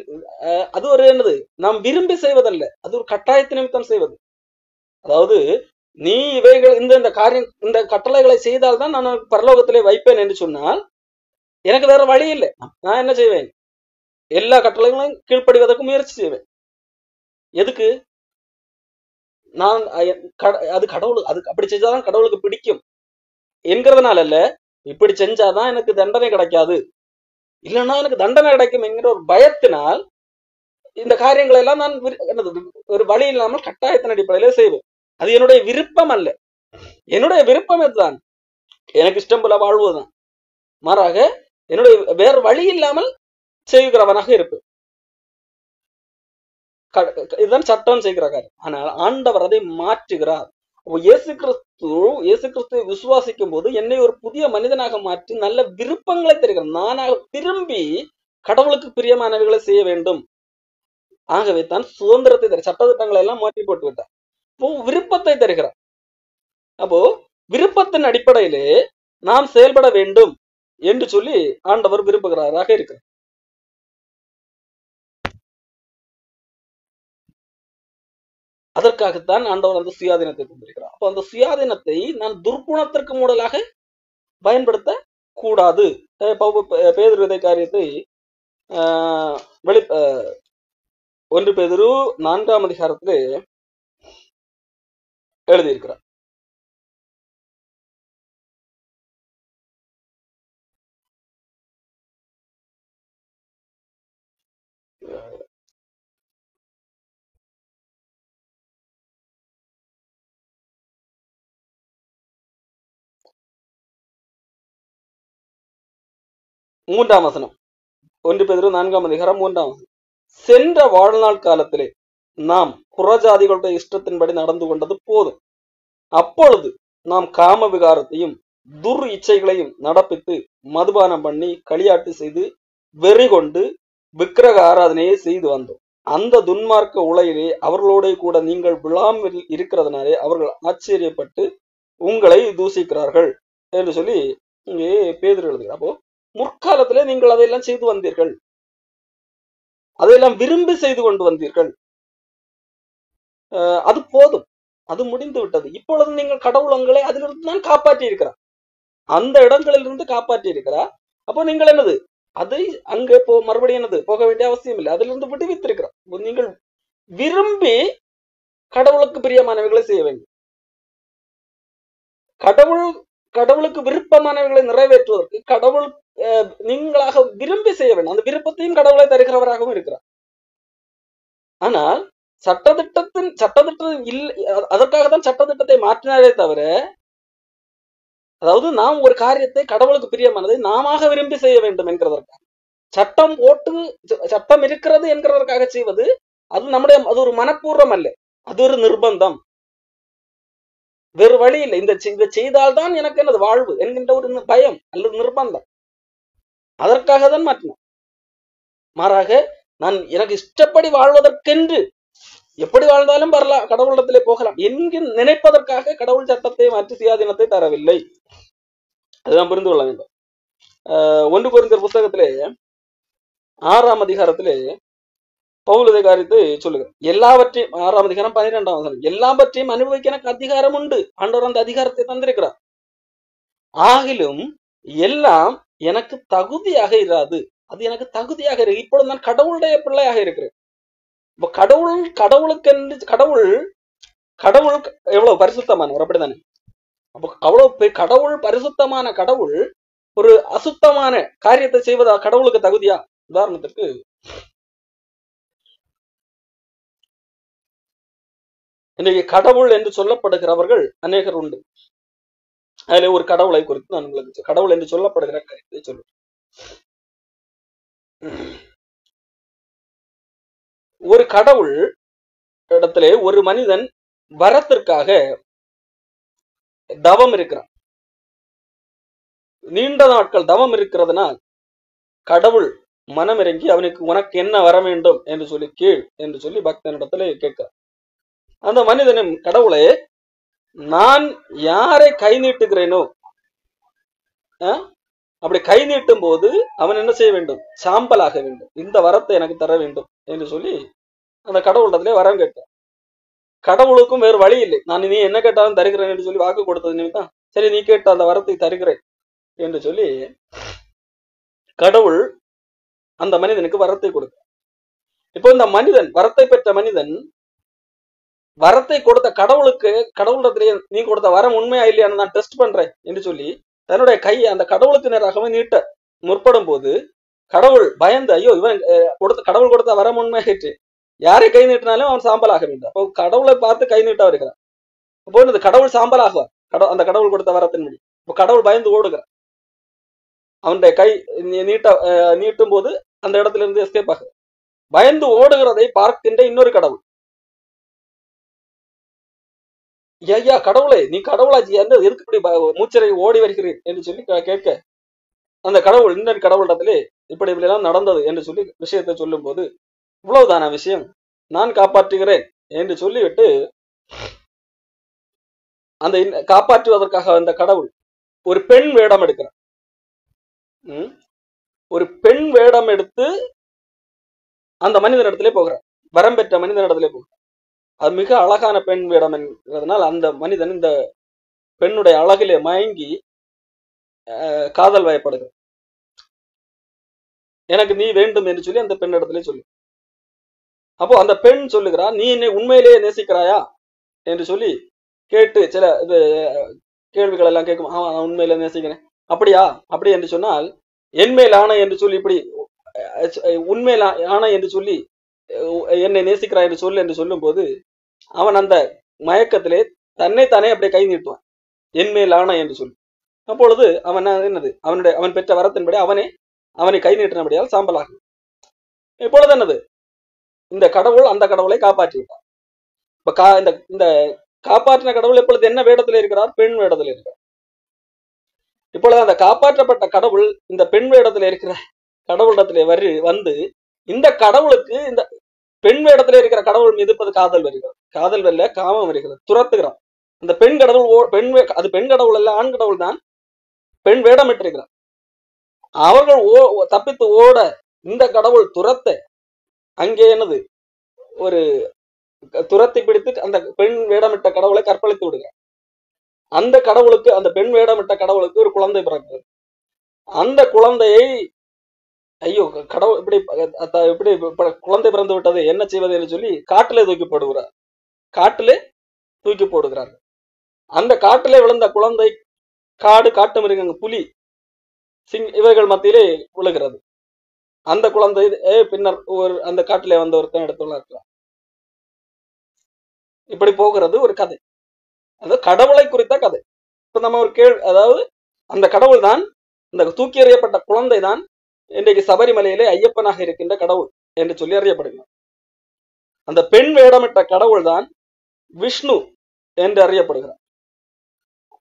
அது ஒரு என்னது, நாம் விரும்பி செய்வதல்ல, அது ஒரு கட்டாயத்து நிமித்தம் செய்வது. அதாவது நீ இவைகள் இந்த காரியம், இந்த கட்டளைகளை செய்தால்தான் நான் பரலோகத்திலே வைப்பேன் என்று சொன்னால் எனக்கு வேற வழி இல்லை. நான் என்ன செய்வேன்? எல்லா கட்டளைகளையும் கீழ்ப்படிவதற்கு முயற்சி செய்வேன். எதுக்கு? நான் அது கடவுள், அது அப்படி செஞ்சாதான் கடவுளுக்கு பிடிக்கும் என்கிறதுனால அல்ல, இப்படி செஞ்சாதான் எனக்கு தண்டனை கிடைக்காது, இல்லைன்னா எனக்கு தண்டனை கிடைக்கும் என்கிற ஒரு பயத்தினால் இந்த காரியங்களை எல்லாம் நான் ஒரு வழி இல்லாமல் கட்டாயத்தின் அடிப்படையிலே செய்வேன். அது என்னுடைய விருப்பம் அல்ல. என்னுடைய விருப்பம் இதுதான், எனக்கு இஷ்டம் போல வாழ்வதுதான். மாறாக என்னுடைய வேறு வழி இல்லாமல் செய்கிறவனாக இருப்பேன். இதுதான் சட்டம் செய்கிற காரியம். ஆனால் ஆண்டவர் அதை மாற்றுகிறார். இயேசு கிறிஸ்துவை விசுவாசிக்கும் போது என்னை ஒரு புதிய மனிதனாக மாற்றி நல்ல விருப்பங்களை தருகிறார். நானாக விரும்பி கடவுளுக்கு பிரியமானவைகளை செய்ய வேண்டும். ஆகவே தான் சுதந்திரத்தை தர, சட்டத்திட்டங்களை எல்லாம் மாற்றி போட்டு விட்டார். இப்போ விருப்பத்தை தருகிறார். அப்போ விருப்பத்தின் அடிப்படையிலே நாம் செயல்பட வேண்டும் என்று சொல்லி ஆண்டவர் விரும்புகிறாராக இருக்கிறார். அதற்காகத்தான் ஆண்டவர் அந்த சுயாதீனத்தை கொண்டிருக்கிறார். அப்போ அந்த சுயாதீனத்தை நான் துர்க்குணத்திற்கு மூடலாக பயன்படுத்த கூடாது. பேதுரு இதை காரியத்தை 1 பேதுரு 4ஆம் அதிகாரத்திலே எழுதியிருக்கிறார். மூன்றாம் வசனம், 1 பேதுரு 4ஆம் அதிகாரம் 3ஆம் வசனம். சென்ற வாழ்நாள் காலத்திலே நாம் புறஜாதிகளுடைய இஷ்டத்தின்படி நடந்து கொண்டது போதும். அப்பொழுது நாம் காம விகாரத்தையும் துர் இச்சைகளையும் நடப்பித்து மதுபானம் பண்ணி களியாட்டு செய்து வெறி கொண்டு விக்கிரக ஆராதனையை செய்து வந்தோம். அந்த துன்மார்க்க உலகிலே அவர்களோட கூட நீங்கள் விழாமல் இருக்கிறதுனாலே அவர்கள் ஆச்சரியப்பட்டு உங்களை தூசிக்கிறார்கள் என்று சொல்லி இங்கே பேதுரு எழுதுகிறார். அப்போ முற்காலத்திலே நீங்கள் அதையெல்லாம் செய்து வந்தீர்கள், அதையெல்லாம் விரும்பி செய்து கொண்டு வந்தீர்கள். அது போதும், அது முடிந்து விட்டது. இப்பொழுது நீங்கள் கடவுள் உங்களை அதிலிருந்து தான் காப்பாற்றி இருக்கிறார், அந்த இடங்களிலிருந்து காப்பாற்றி இருக்கிறார். அப்போ நீங்கள் என்னது, அதை அங்கே மறுபடியும் என்னது போக வேண்டிய அவசியம் இல்லை, அதிலிருந்து விடுவித்திருக்கிறார். நீங்கள் விரும்பி கடவுளுக்கு பிரியமானவைகளை செய்ய வேண்டும். கடவுளுக்கு விருப்பமானவைகளை நிறைவேற்றுவதற்கு கடவுள் நீங்களாக விரும்பி செய்ய வேண்டும். அந்த விருப்பத்தையும் கடவுளை தருகிறவராகவும் இருக்கிறார். ஆனால் சட்டத்திட்டம் இல்லை, அதற்காக தான் சட்டத்திட்டத்தை மாற்றினாரே தவிர, அதாவது நாம் ஒரு காரியத்தை கடவுளுக்கு பிரியமானதை நாம விரும்பி செய்ய வேண்டும் என்கிறதற்காக, சட்டம் போட்டு சட்டம் இருக்கிறது என்கிறதற்காக செய்வது அது ஒரு மனப்பூர்வம் அல்ல, அது ஒரு நிர்பந்தம். வேறு வழி இல்லை, இதை செய்தால்தான் எனக்கு என்னது வாழ்வு என்கின்ற ஒரு பயம் அல்லது நிர்பந்தம். அதற்காக தான் மாற்றினோம். மாறாக நான் எனக்கு இஷ்டப்படி வாழ்வதற்கென்று எப்படி வாழ்ந்தாலும் வரலாம், கடவுளிடத்திலே போகலாம் என்கிற நினைப்பதற்காக கடவுள் சட்டத்தை மாற்றி சுயாதீனத்தை தரவில்லை. அதுதான் புரிந்து கொள்ள வேண்டும். 1 கொரிந்தியர் புத்தகத்திலே 6ஆம் அதிகாரத்திலே பவுல் இதை காரியத்தை சொல்லுகிறார். எல்லாவற்றையும் 6ஆம் அதிகாரம் 12ஆம் வசனம், எல்லாவற்றையும் அனுபவிக்க எனக்கு அதிகாரம் உண்டு. ஆண்டவர் அந்த அதிகாரத்தை தந்திருக்கிறார். ஆகிலும் எல்லாம் எனக்கு தகுதியாக இராது. அது எனக்கு தகுதியாக இருக்கு. இப்பொழுது நான் கடவுளுடைய பிள்ளையாக இருக்கிறேன். இப்ப கடவுள் எவ்வளவு பரிசுத்தமானவர், அப்படித்தானே? அப்ப அவ்வளவு கடவுள் பரிசுத்தமான கடவுள் ஒரு அசுத்தமான காரியத்தை செய்வதா கடவுளுக்கு தகுதியா? உதாரணத்திற்கு இன்றைக்கு கடவுள் என்று சொல்லப்படுகிறவர்கள் அநேகர் உண்டு. அதுல ஒரு கடவுளை குறித்து நான் உங்களுக்கு கடவுள் என்று சொல்லப்படுகிற கருத்தை சொல்லுவேன். ஒரு கடவுள் இடத்திலே ஒரு மனிதன் வரத்திற்காக தவம் இருக்கிறான். நீண்ட நாட்கள் தவம் இருக்கிறதுனால் கடவுள் மனம் இறங்கி அவனுக்கு உனக்கு என்ன வர வேண்டும் என்று சொல்லி கேள் என்று சொல்லி பக்தனிடத்துல கேட்க, அந்த மனிதனும் கடவுளே, நான் யாரை கை நீட்டுகிறேனோ அப்படி கை நீட்டும் போது அவன் என்ன செய்ய வேண்டும்? சாம்பலாக வேண்டும். இந்த வரத்தை எனக்கு தர வேண்டும் என்று சொல்லி அந்த கடவுளிடத்திலே வரம் கேட்டான். கடவுளுக்கும் வேறு வழி இல்லை. நான் நீ என்ன கேட்டாலும் தருகிறேன் என்று சொல்லி வாக்கு கொடுத்தது நிமித்தம், சரி நீ கேட்ட அந்த வரத்தை தருகிறேன் என்று சொல்லி கடவுள் அந்த மனிதனுக்கு வரத்தை கொடுக்க. இப்போ இந்த மனிதன், வரத்தை பெற்ற மனிதன், வரத்தை கொடுத்த கடவுளுக்கு கடவுளிடத்திலே நீ கொடுத்த வரம் உண்மையா இல்லையான்னு நான் டெஸ்ட் பண்றேன் என்று சொல்லி தன்னுடைய கையை அந்த கடவுளுக்கு நேராகவே நீட்ட முற்படும் போது கடவுள் பயந்து, ஐயோ இவன் கடவுள் கொடுத்த வரம் உண்மையாயிற்று, யாரை கை நீட்டினாலும் அவன் சாம்பலாக வேண்டும். அப்போ கடவுளை பார்த்து கை நீட்ட வருகிறான். அப்போ இந்த கடவுள் சாம்பலாகுவார் அந்த கடவுள் கொடுத்த வரத்தின்படி. இப்போ கடவுள் பயந்து ஓடுகிறார். அவனுடைய கை நீட்டும் போது அந்த இடத்துல இருந்து எஸ்கேப் ஆக பயந்து ஓடுகிறதை பார்க்கின்ற இன்னொரு கடவுள், ஐயா கடவுளே, நீ கடவுளாச்சி எதுக்கு இப்படி மூச்சரை ஓடி வருகிறேன் என்று சொல்லி கேட்க, அந்த கடவுள் இன்னொரு கடவுளிடத்திலே இப்படி எல்லாம் நடந்தது என்று சொல்லி விஷயத்தை சொல்லும் போது, இவ்வளவுதான விஷயம், நான் காப்பாற்றுகிறேன் என்று சொல்லிவிட்டு அந்த காப்பாற்றுவதற்காக அந்த கடவுள் ஒரு பெண் வேடம் எடுக்கிறார். ஒரு பெண் வேடம் எடுத்து அந்த மனிதனிடத்திலே போகிறார். வரம் பெற்ற மனிதனிடத்திலே போகிறார். அது மிக அழகான பெண் வேடம் என்கிறதுனால் அந்த மனிதன் இந்த பெண்ணுடைய அழகிலே மயங்கி காதல் வயப்படுகிறார். எனக்கு நீ வேண்டும் என்று சொல்லி அந்த பெண் இடத்திலே சொல்லு. அப்போ அந்த பெண் சொல்லுகிறா, நீ என்னை உண்மையிலேயே நேசிக்கிறாயா என்று சொல்லி கேட்டு சில இது கேள்விகள் எல்லாம் கேட்கும். நான் உண்மையில நேசிக்கிறேன். அப்படியா? அப்படி என்று சொன்னால் என்மேல் ஆணை என்று சொல்லி, இப்படி உண்மையில ஆணை என்று சொல்லி என்னை நேசிக்கிறாய் என்று சொல்லு என்று சொல்லும் போது அவன் அந்த மயக்கத்திலே தன்னைத்தானே அப்படியே கை நீட்டுவான், என்மேல் ஆணை என்று சொல்லி. அப்பொழுது அவன் என்னது, அவன் பெற்ற வரத்தின்படி அவனை கை நீட்டினபடியால் சாம்பலாகும். இப்பொழுது என்னது, இந்த கடவுள் அந்த கடவுளை காப்பாற்றி விட்டார். இப்ப இந்த காப்பாற்றின கடவுள் இப்பொழுது என்ன வேடத்தில் இருக்கிறார்? பெண் வேடத்தில் இருக்கிறார். இப்பொழுது அந்த காப்பாற்றப்பட்ட கடவுள் இந்த பெண் வேடத்தில் இருக்கிற கடவுளிடத்திலே வந்து இந்த கடவுளுக்கு இந்த பெண் வேடத்திலே இருக்கிற கடவுள் மீது காதல் வருகிறது. காதல் வரல, காமம் வருகிறது, துரத்துகிறான். அந்த பெண் கடவுள் அது பெண் கடவுள் அல்ல, ஆண் கடவுள் தான் பெண் வேடமிட்டிருக்கிறார். அவர்கள் தப்பித்து ஓட இந்த கடவுள் துரத்த அங்கே என்னது, ஒரு துரத்தி பிடித்து அந்த பெண் வேடமிட்ட கடவுளை கற்பழித்து விடுகிறார். அந்த கடவுளுக்கு, அந்த பெண் வேடமிட்ட கடவுளுக்கு ஒரு குழந்தை பிறக்கிறது. அந்த குழந்தையை, ஐயோ கடவுள் இப்படி குழந்தை பிறந்து விட்டது, என்ன செய்வது என்று சொல்லி காட்டிலே தூக்கி போடுகிறார்கள். அந்த காட்டிலே விழுந்த குழந்தை காட்டு மிருகங்கள், புலி, இவைகள் மத்தியிலே விழுகிறது. அந்த குழந்தை பின்னர் அந்த காட்டிலே வந்த ஒருத்தன் இடத்துல இருக்கலாம். இப்படி போகிறது ஒரு கதை. அது கடவுளை குறித்த கதை. இப்ப நம்ம ஒரு அதாவது அந்த கடவுள் தான், இந்த தூக்கி எறியப்பட்ட குழந்தை தான் இன்றைக்கு சபரிமலையிலே ஐயப்பனாக இருக்கின்ற கடவுள் என்று சொல்லி அறியப்படுகிறார். அந்த பெண் வேடமிட்ட கடவுள் தான் விஷ்ணு என்று அறியப்படுகிறார்.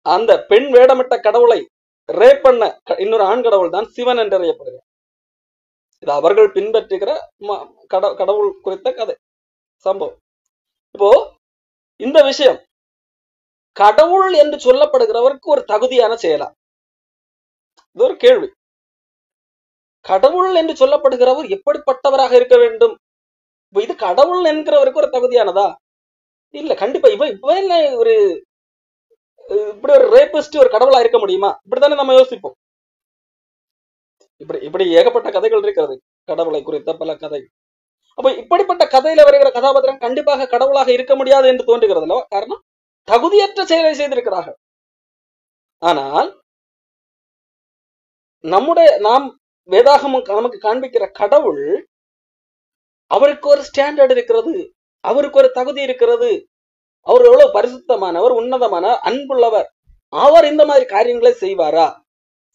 அந்த பெண் வேடமிட்ட கடவுளை ரேப் பண்ண இன்னொரு ஆண் கடவுள் தான் சிவன் என்று அறியப்படுகிறார். இது அவர்கள் பின்பற்றுகிற கடவுள் குறித்த கதை சம்பவம். இப்போ இந்த விஷயம் கடவுள் என்று சொல்லப்படுகிறவருக்கு ஒரு தகுதியான செயலா? இது ஒரு கேள்வி. கடவுள் என்று சொல்லப்படுகிறவர் எப்படிப்பட்டவராக இருக்க வேண்டும்? இது கடவுள் என்கிறவருக்கு ஒரு தகுதியானதா? இல்ல, கண்டிப்பா. இவ என்ன ஒரு இப்படி ஒரு ரேபிஸ்ட் ஒரு கடவுளா இருக்க முடியுமா? இப்படித்தானே நம்ம யோசிப்போம். இப்படி ஏகப்பட்ட கதைகள் இருக்கிறது கடவுளை குறித்த பல கதைகள். அப்ப இப்படிப்பட்ட கதையில வருகிற கதாபாத்திரம் கண்டிப்பாக கடவுளாக இருக்க முடியாது என்று தோன்றுகிறது அல்லவா? காரணம், தகுதியற்ற செயலை செய்திருக்கிறார்கள். ஆனால் நாம் வேதாகமம் நமக்கு காண்பிக்கிற கடவுள், அவருக்கு ஒரு ஸ்டாண்டர்ட் இருக்கிறது, அவருக்கு ஒரு தகுதி இருக்கிறது. அவர் எவ்வளவு பரிசுத்தமானவர், உன்னதமான, அன்புள்ளவர். அவர் இந்த மாதிரி காரியங்களை செய்வாரா?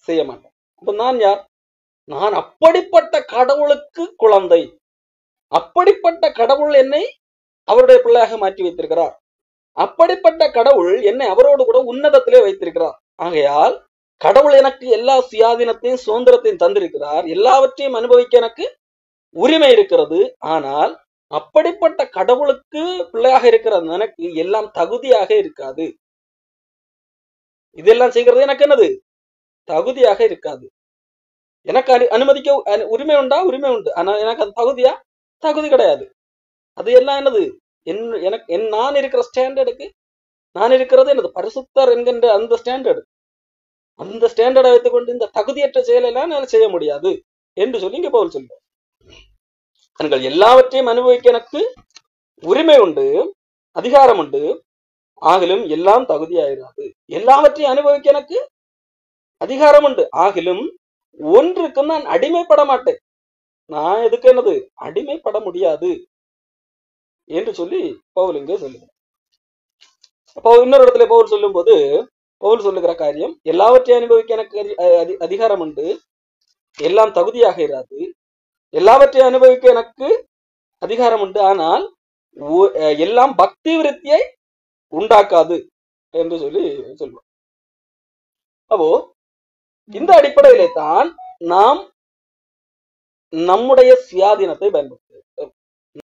செய்ய மாட்டார். அப்ப நான் யார்? நான் அப்படிப்பட்ட கடவுளுக்கு குழந்தை. அப்படிப்பட்ட கடவுள் என்னை அவருடைய பிள்ளையாக மாற்றி வைத்திருக்கிறார். அப்படிப்பட்ட கடவுள் என்னை அவரோடு கூட உன்னதத்திலே வைத்திருக்கிறார். ஆகையால் கடவுள் எனக்கு எல்லா சுயாதீனத்தையும் சுதந்திரத்தையும் தந்திருக்கிறார். எல்லாவற்றையும் அனுபவிக்க எனக்கு உரிமை இருக்கிறது. ஆனால் அப்படிப்பட்ட கடவுளுக்கு பிள்ளையாக இருக்கிற எனக்கு எல்லாம் தகுதியாக இருக்காது. இதெல்லாம் செய்கிறது எனக்கு என்னது? தகுதியாக இருக்காது. எனக்கு அனுமதிக்க உரிமை உண்டா? உரிமை உண்டு. ஆனா எனக்கு அது தகுதியா? தகுதி கிடையாது. அது எல்லாம் என்னது? நான் இருக்கிற ஸ்டாண்டர்டுக்கு, நான் இருக்கிறது எனது பரிசுத்தர் என்கின்ற அந்த ஸ்டாண்டர்டு, அந்த ஸ்டாண்டர்டை வைத்துக்கொண்டு இந்த தகுதியற்ற செயலெல்லாம் என்னால் செய்ய முடியாது என்று சொல்லி இங்க பவுல் சொல்றார். நீங்கள் எல்லாவற்றையும் அனுபவிக்க எனக்கு உரிமை உண்டு, அதிகாரம் உண்டு, ஆகிலும் எல்லாம் தகுதியாயிராது. எல்லாவற்றையும் அனுபவிக்க எனக்கு அதிகாரம் உண்டு, ஆகிலும் ஒன்றுக்கு நான் அடிமைப்பட மாட்டேன். நான் எதுக்கு என்னது? அடிமைப்பட முடியாது என்று சொல்லி பவுல் இங்கே சொல்லுகிறார். அப்போ இன்னொரு இடத்துல பவுல் சொல்லும் போது பவுல் சொல்லுகிற காரியம், எல்லாவற்றையும் அனுபவிக்க எனக்கு அதிகாரம் உண்டு, எல்லாம் தகுதியாக இராது. எல்லாவற்றையும் அனுபவிக்க எனக்கு அதிகாரம் உண்டு, ஆனால் எல்லாம் பக்தி விருத்தியை உண்டாக்காது என்று சொல்லி சொல்லுவோம். அப்போ இந்த அடிப்படையிலே தான் நாம் நம்முடைய சுயாதீனத்தை பயன்படுத்தும்.